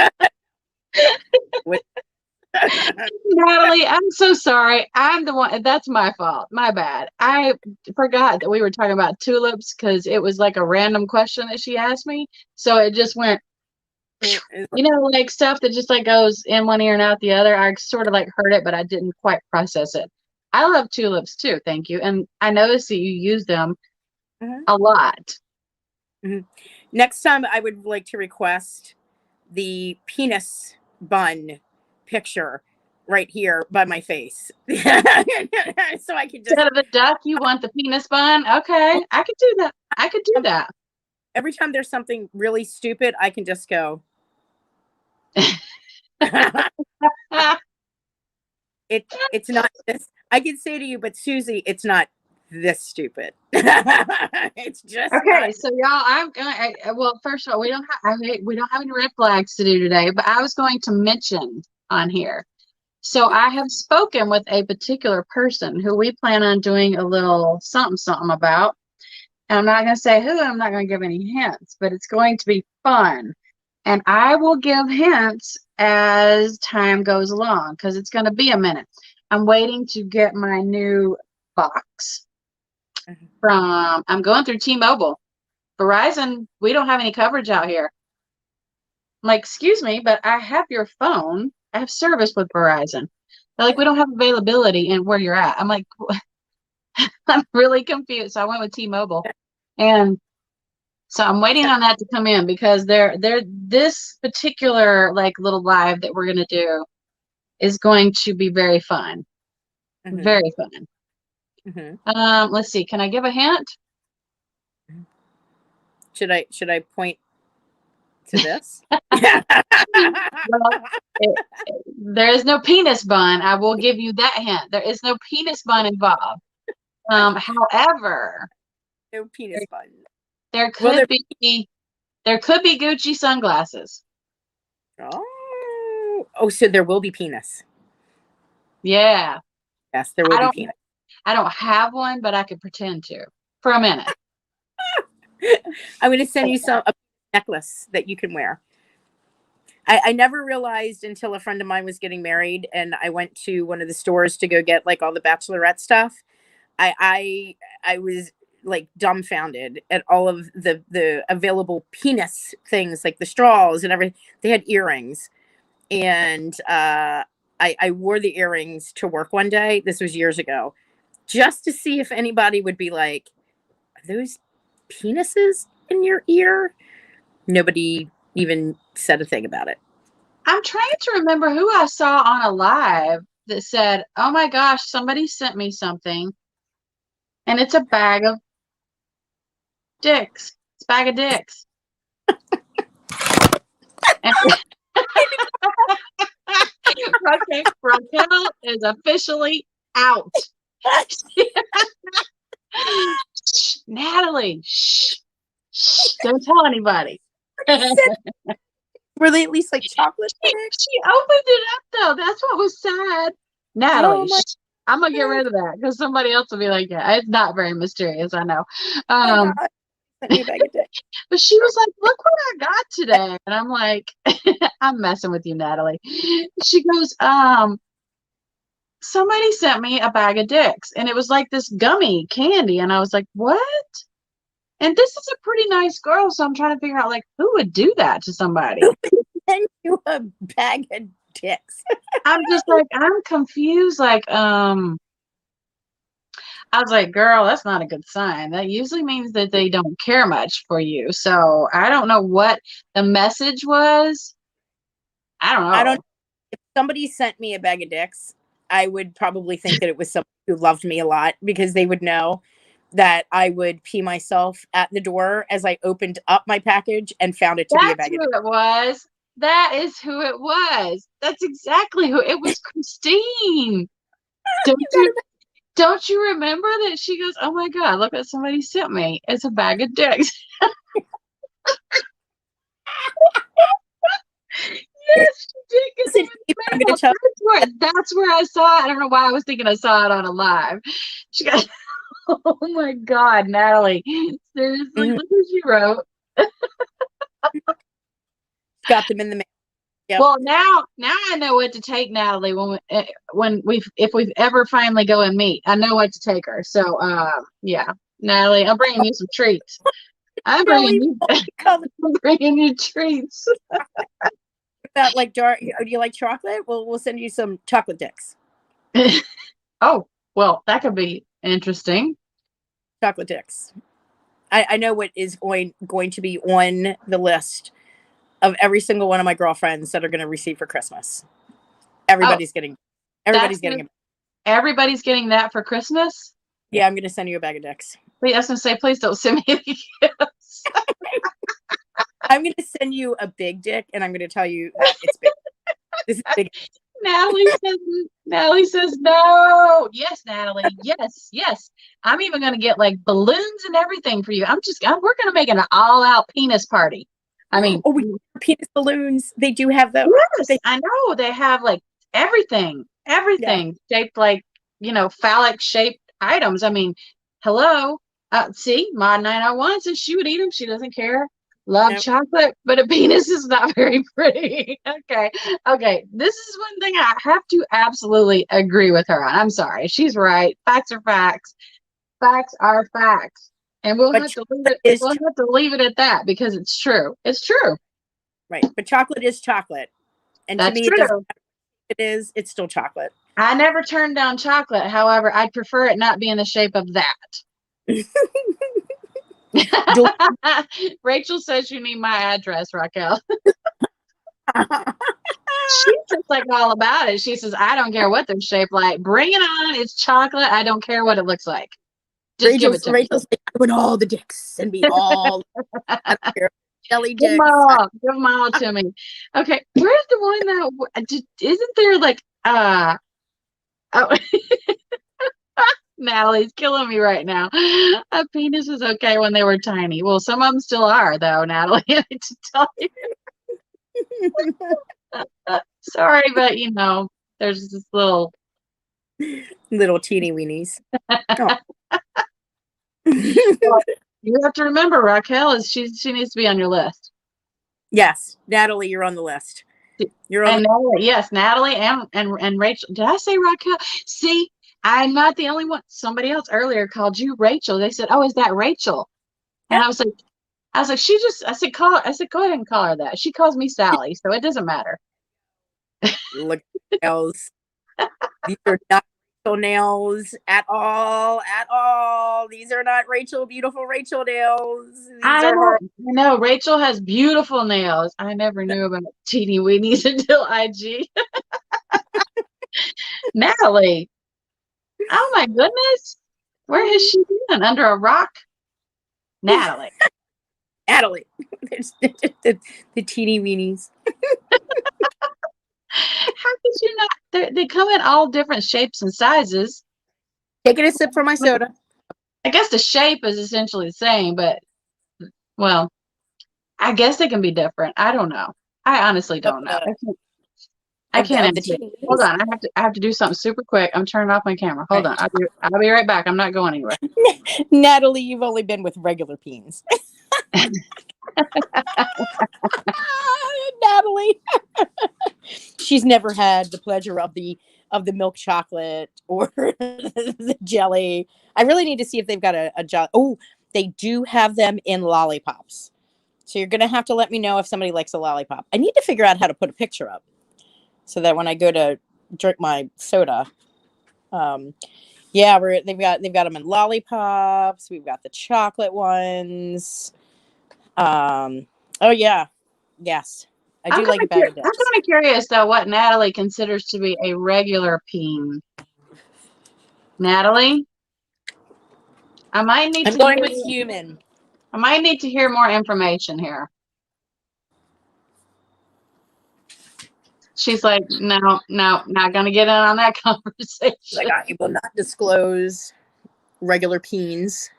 that? What? Natalie, I'm so sorry. I'm the one. That's my fault. My bad. I forgot that we were talking about tulips because it was like a random question that she asked me. So it just went, like stuff that just like goes in one ear and out the other. I sort of like heard it, but I didn't quite process it. I love tulips too. Thank you. And I noticed that you use them Mhm. a lot. Mhm. Next time, I would like to request the penis bun picture right here by my face, so I can just Instead of the duck, you want the penis bun? Okay, I could do that. I could do that. every time there's something really stupid, I can just go. It's not this. I can say to you, but Susie, it's not this stupid. It's just Okay, not. so y'all, I'm going. Well, first of all, we don't have any red flags to do today, but I was going to mention on here. So I have spoken with a particular person who we plan on doing a little something something about. And I'm not going to say who. I'm not going to give any hints, but it's going to be fun. And I will give hints as time goes along because it's going to be a minute. I'm waiting to get my new box from. I'm going through T-Mobile. Verizon, we don't have any coverage out here. I'm like, excuse me, but I have your phone. I have service with Verizon. They're like, we don't have availability in where you're at. I'm like, I'm really confused. So I went with T-Mobile. And so I'm waiting on that to come in because they're this particular like little live that we're gonna do is going to be very fun. Mhm, Very fun. mhm. Let's see. Can I give a hint? Should I point to this? Well, there is no penis bun. I will give you that hint. There is no penis bun involved. However, No penis there, bun. there Well, could be Gucci sunglasses. oh, so there will be penis. Yeah. Yes, there will I be don't penis. I don't have one, but I could pretend to for a minute. I'm going to send you a necklace that you can wear. I never realized until a friend of mine was getting married, and I went to one of the stores to go get like all the bachelorette stuff. I was like dumbfounded at all of the available penis things, like the straws and everything. They had earrings, and I wore the earrings to work one day. This was years ago, just to see if anybody would be like, "Are those penises in your ear?" Nobody even said a thing about it. I'm trying to remember who I saw on a live that said, "Oh my gosh, somebody sent me something, and it's a bag of dicks. It's a bag of dicks." And Raquel is officially out. Shh, Natalie, shh, shh, don't tell anybody. Were they at least like chocolate thick? She opened it up though. That's what was sad. Oh Natalie, my shh, I'm gonna get God. rid of that because somebody else will be like, yeah, it's not very mysterious, I know. Oh Um, God. Sent me a bag of dicks. but she was like, look what I got today. And I'm like, I'm messing with you, Natalie. She goes, somebody sent me a bag of dicks and it was like this gummy candy. And I was like, what? And this is a pretty nice girl. So I'm trying to figure out like who would do that to somebody. Send you a bag of dicks. I'm just like, I'm confused. Like, I was like, girl, that's not a good sign. That usually means that they don't care much for you. So I don't know what the message was. I don't I don't. know. If somebody sent me a bag of dicks, I would probably think that it was somebody who loved me a lot because they would know. that I would pee myself at the door as I opened up my package and found it to be a That's bag of who dicks. it was. That is who it was. That's exactly who it was. Christine. Don't you don't you remember that she goes, "Oh my God, look what somebody sent me. It's a bag of dicks." Yes, she did get Listen, them in I'm the going to mail. tell That's where I saw it. I don't know why I was thinking I saw it on a live. She got, oh my God, Natalie. Seriously, Mhm. look what she wrote. Got them in the mail. Yep. Well, now I know what to take Natalie when we've if we've ever finally go and meet. I know what to take her. So, yeah, Natalie, I'm bringing you some treats. I'm bringing Jelly. you, Color I'm bringing you treats. about like dark. Do you like chocolate? We'll send you some chocolate dicks. Oh, well, that could be interesting. Chocolate dicks. I know what is going to be on the list of every single one of my girlfriends that are going to receive for Christmas. Oh, Everybody's getting that's everybody's good. getting a Everybody's getting that for Christmas. yeah, I'm going to send you a bag of dicks. Wait, I was gonna say, please don't send me any gifts. I'm going to send you a big dick, and I'm going to tell you that it's big. This is big. Natalie says no. Yes, Natalie. Yes, yes. I'm even gonna get like balloons and everything for you. We're gonna make an all-out penis party. I mean, Oh, we penis balloons. They do have those. yes, I know they have like everything, Yeah. everything shaped like, phallic shaped items. I mean, hello. See, Mod 901 says she would eat them. She doesn't care. Love Nope. chocolate, but a penis is not very pretty. Okay. Okay. This is one thing I have to absolutely agree with her on. I'm sorry. She's right. Facts are facts. Facts are facts. And we'll But have to leave chocolate it, is we'll have to leave it at that because it's true. It's true. right. But chocolate is chocolate. And to That's me, it doesn't true. it is, it's still chocolate. I never turned down chocolate. However, I'd prefer it not be in the shape of that. Rachel says you need my address, Raquel. She's just like all about it. She says, I don't care what they're shaped like. Bring it on. It's chocolate. I don't care what it looks like. Just give it to me. Rachel's like, I want all the dicks and be all I don't care. Jelly Give them dicks. all. Give them all to me. Okay. Where's the one that isn't there like oh Natalie's killing me right now. A penis is okay when they were tiny. Well, some of them still are, though, Natalie. I need to tell you. Sorry, but there's this little. Little teeny weenies. Oh. Well, you have to remember, Raquel she needs to be on your list. Yes, Natalie, you're on the list. You're on And Natalie, yes, Natalie and Rachel. Did I say Raquel? See, I'm not the only one. Somebody else earlier called you Rachel. They said, "Oh, is that Rachel?" And yeah. I was like, I said, go ahead and call her that. She calls me Sally, so it doesn't matter. Look at nails. These are not Rachel nails at all. At all. These are not beautiful Rachel nails. These are her. I know. Rachel has beautiful nails. I never knew about teeny weenies until IG. Natalie. Oh my goodness. Where has she been? Under a rock? Natalie. Natalie. the teeny weenies. How could you not? They come in all different shapes and sizes. Taking a sip from my soda. I guess the shape is essentially the same, but well, I guess they can be different. I don't know. I honestly don't know. I can't answer it. Hold on. I have to do something super quick. I'm turning off my camera. Hold on. I'll be right back. I'm not going anywhere. Natalie, you've only been with regular peens. Natalie. She's never had the pleasure of the milk chocolate or the jelly. I really need to see if they've got a jelly. Oh, they do have them in lollipops. So you're gonna have to let me know if somebody likes a lollipop. I need to figure out how to put a picture up so that when I go to drink my soda, yeah, they've got them in lollipops. We've got the chocolate ones. Oh yeah, yes, I do like a bag of dicks. I'm kind of curious though what Natalie considers to be a regular peen. Natalie, I might need I'm to going hear. with human. I might need to hear more information here. She's like, no, not gonna get in on that conversation. Like, I will not disclose regular peens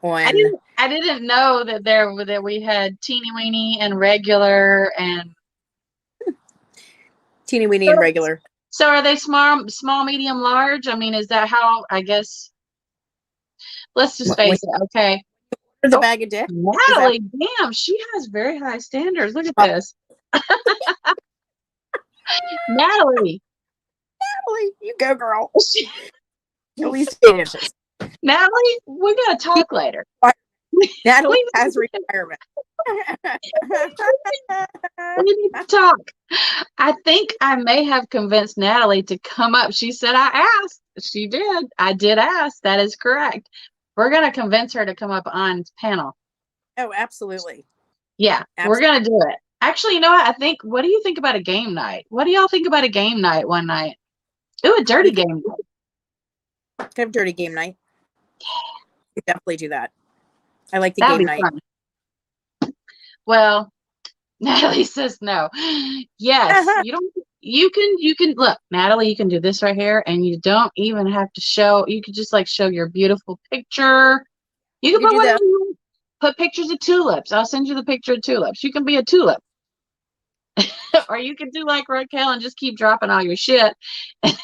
I on didn't know that we had teeny weeny and regular and teeny weeny and regular. so are they small, medium, large? I mean, is that how I guess let's just face it, okay. For the Oh, bag of dicks. Natalie, damn, she has very high standards. Look at this. Natalie. You go, girl. She, At least 8 inches. Natalie, we gotta talk later. Natalie has retirement. We need to talk. I think I may have convinced Natalie to come up. She said I asked. She did. I did ask. That is correct. We're gonna convince her to come up on panel. Oh, absolutely. Yeah, we're gonna do it. Actually, you know what? I think. What do you think about a game night? What do y'all think about a game night one night? Ooh, a dirty game night. Have dirty game night. We definitely do that. I like the That'd game be night. fun. Well, Natalie says no. Yes, you don't. You can look, Natalie. You can do this right here, and you don't even have to show. You could just like show your beautiful picture. You can put whatever you want. Put pictures of tulips. I'll send you the picture of tulips. You can be a tulip. Or you can do like Raquel and just keep dropping all your shit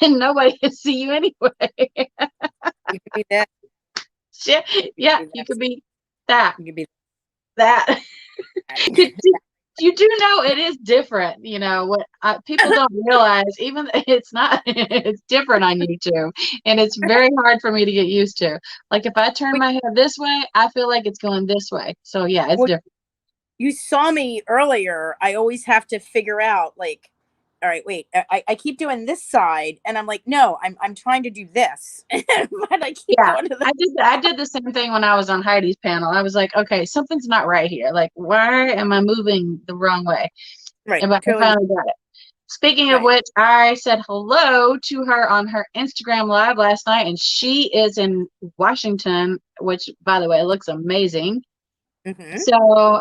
and nobody can see you anyway. You could be that. Shit. Yeah, you could be that. You could be that. You do know it is different, you know what people don't realize. Even it's not, it's different on YouTube, and it's very hard for me to get used to. Like if I turn my head this way, I feel like it's going this way. So yeah, it's different. You saw me earlier. I always have to figure out, like, all right, wait, I keep doing this side, and I'm like, no, I'm trying to do this, but I keep going to the. I did the same thing when I was on Heidi's panel. I was like, okay, something's not right here. Like, why am I moving the wrong way? Right. And I finally got it. Speaking of which, I said hello to her on her Instagram live last night, and she is in Washington, which, by the way, looks amazing. Mm-hmm. So,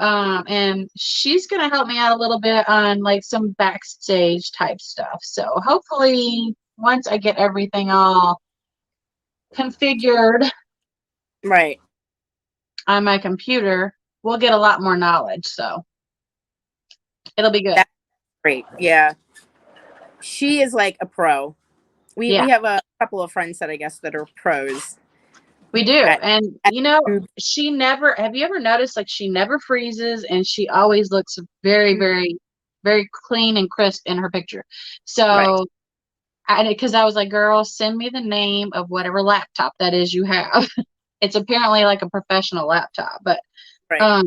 and she's going to help me out a little bit on like some backstage type stuff. So hopefully once I get everything all configured right on my computer, we'll get a lot more knowledge. So it'll be good. That's great. Yeah. She is like a pro. We have a couple of friends that I guess that are pros. We do. And you know, she never, have you ever noticed like she never freezes and she always looks very, very, very clean and crisp in her picture. So because I was like, girl, send me the name of whatever laptop that is you have. It's apparently like a professional laptop, but I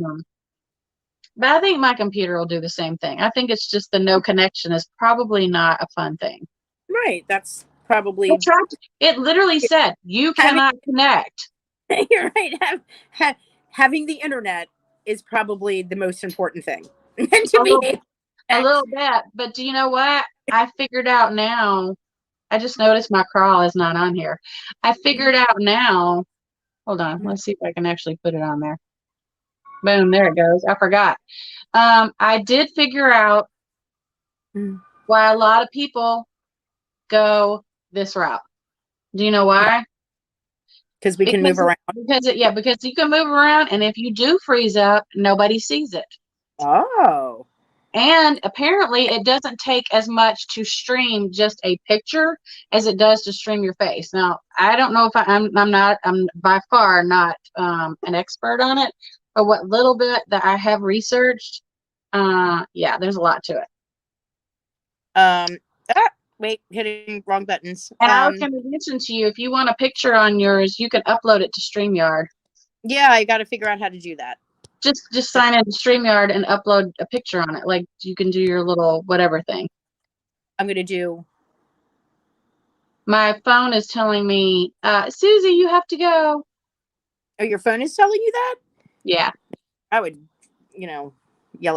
think my computer will do the same thing. I think it's just the no connection is probably not a fun thing. Right. That's probably. It literally said you cannot connect. You're right. Having the internet is probably the most important thing. A little bit, but do you know what? I figured out now. I just noticed my crawl is not on here. I figured out now. Hold on. Let's see if I can actually put it on there. Boom. There it goes. I forgot. I did figure out why a lot of people go this route. Do you know why? Because we can move around. Because you can move around, and if you do freeze up, nobody sees it. Oh. And apparently it doesn't take as much to stream just a picture as it does to stream your face. Now, I don't know if I'm by far not an expert on it, but what little bit that I have researched, yeah, there's a lot to it. Wait, hitting wrong buttons. And I was going to mention to you, if you want a picture on yours, you can upload it to StreamYard. Yeah, I got to figure out how to do that. Just sign in to StreamYard and upload a picture on it. Like you can do your little whatever thing. I'm going to do. My phone is telling me, Suzy, you have to go. Oh, your phone is telling you that? Yeah. I would, yell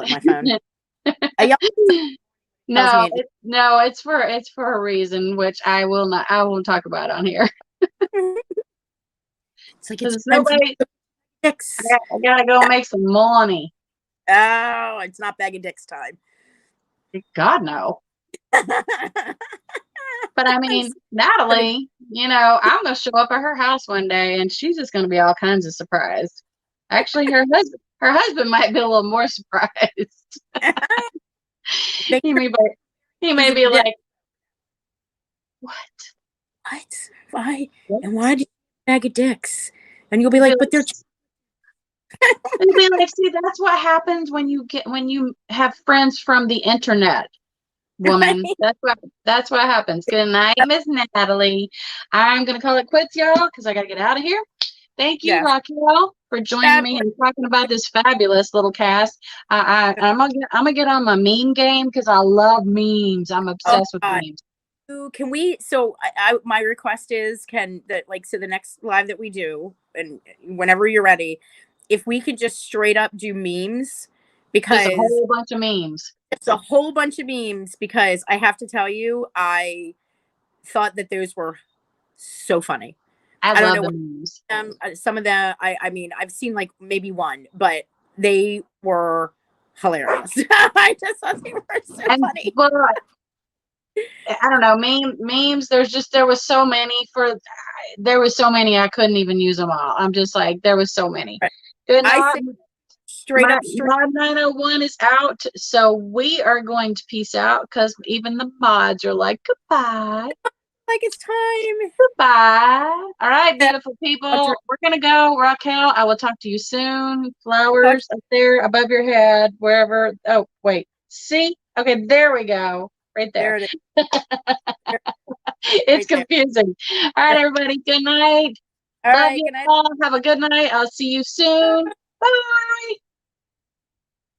at my phone. No, it's for a reason, which I won't talk about on here. It's like Because it's it's time for nobody. dicks. I gotta go make some money. Oh, it's not bag of dicks time. God no. But I mean, Natalie, I'm gonna show up at her house one day, and she's just gonna be all kinds of surprised. Actually, her husband might be a little more surprised. he may be, he may be like, "What? What? Why? What?" And why do you bag of dicks? And you'll be like, but they're. He'll be like, "See, that's what happens when you have friends from the internet, woman. That's what happens." Good night, Miss Natalie. I'm gonna call it quits, y'all, because I gotta get out of here. Thank you, Yes. Raquel, for joining me and talking about this fabulous little cast. I'm gonna get on my meme game because I love memes. I'm obsessed with memes. Can we? So, my request is, can that like so the next live that we do, and whenever you're ready, if we could just straight up do memes, because Just a whole bunch of memes. it's a whole bunch of memes. Because I have to tell you, I thought that those were so funny. I don't love know the what memes. some of them. I mean, I've seen like maybe one, but they were hilarious. I just thought they were so funny. Well, I don't know, memes. There was so many I couldn't even use them all. I'm just like, there was so many. Good I night. say straight up. Mod 901 is out, so we are going to peace out because even the mods are like, goodbye. Like it's time. Goodbye. All right, beautiful people. We're gonna go. Raquel, I will talk to you soon. Flowers up there above your head, wherever. Oh, wait. See? Okay, there we go. Right there. There it is. It's confusing. All right, everybody. Good night. All Love right, you good night. all. Have a good night. I'll see you soon. Bye.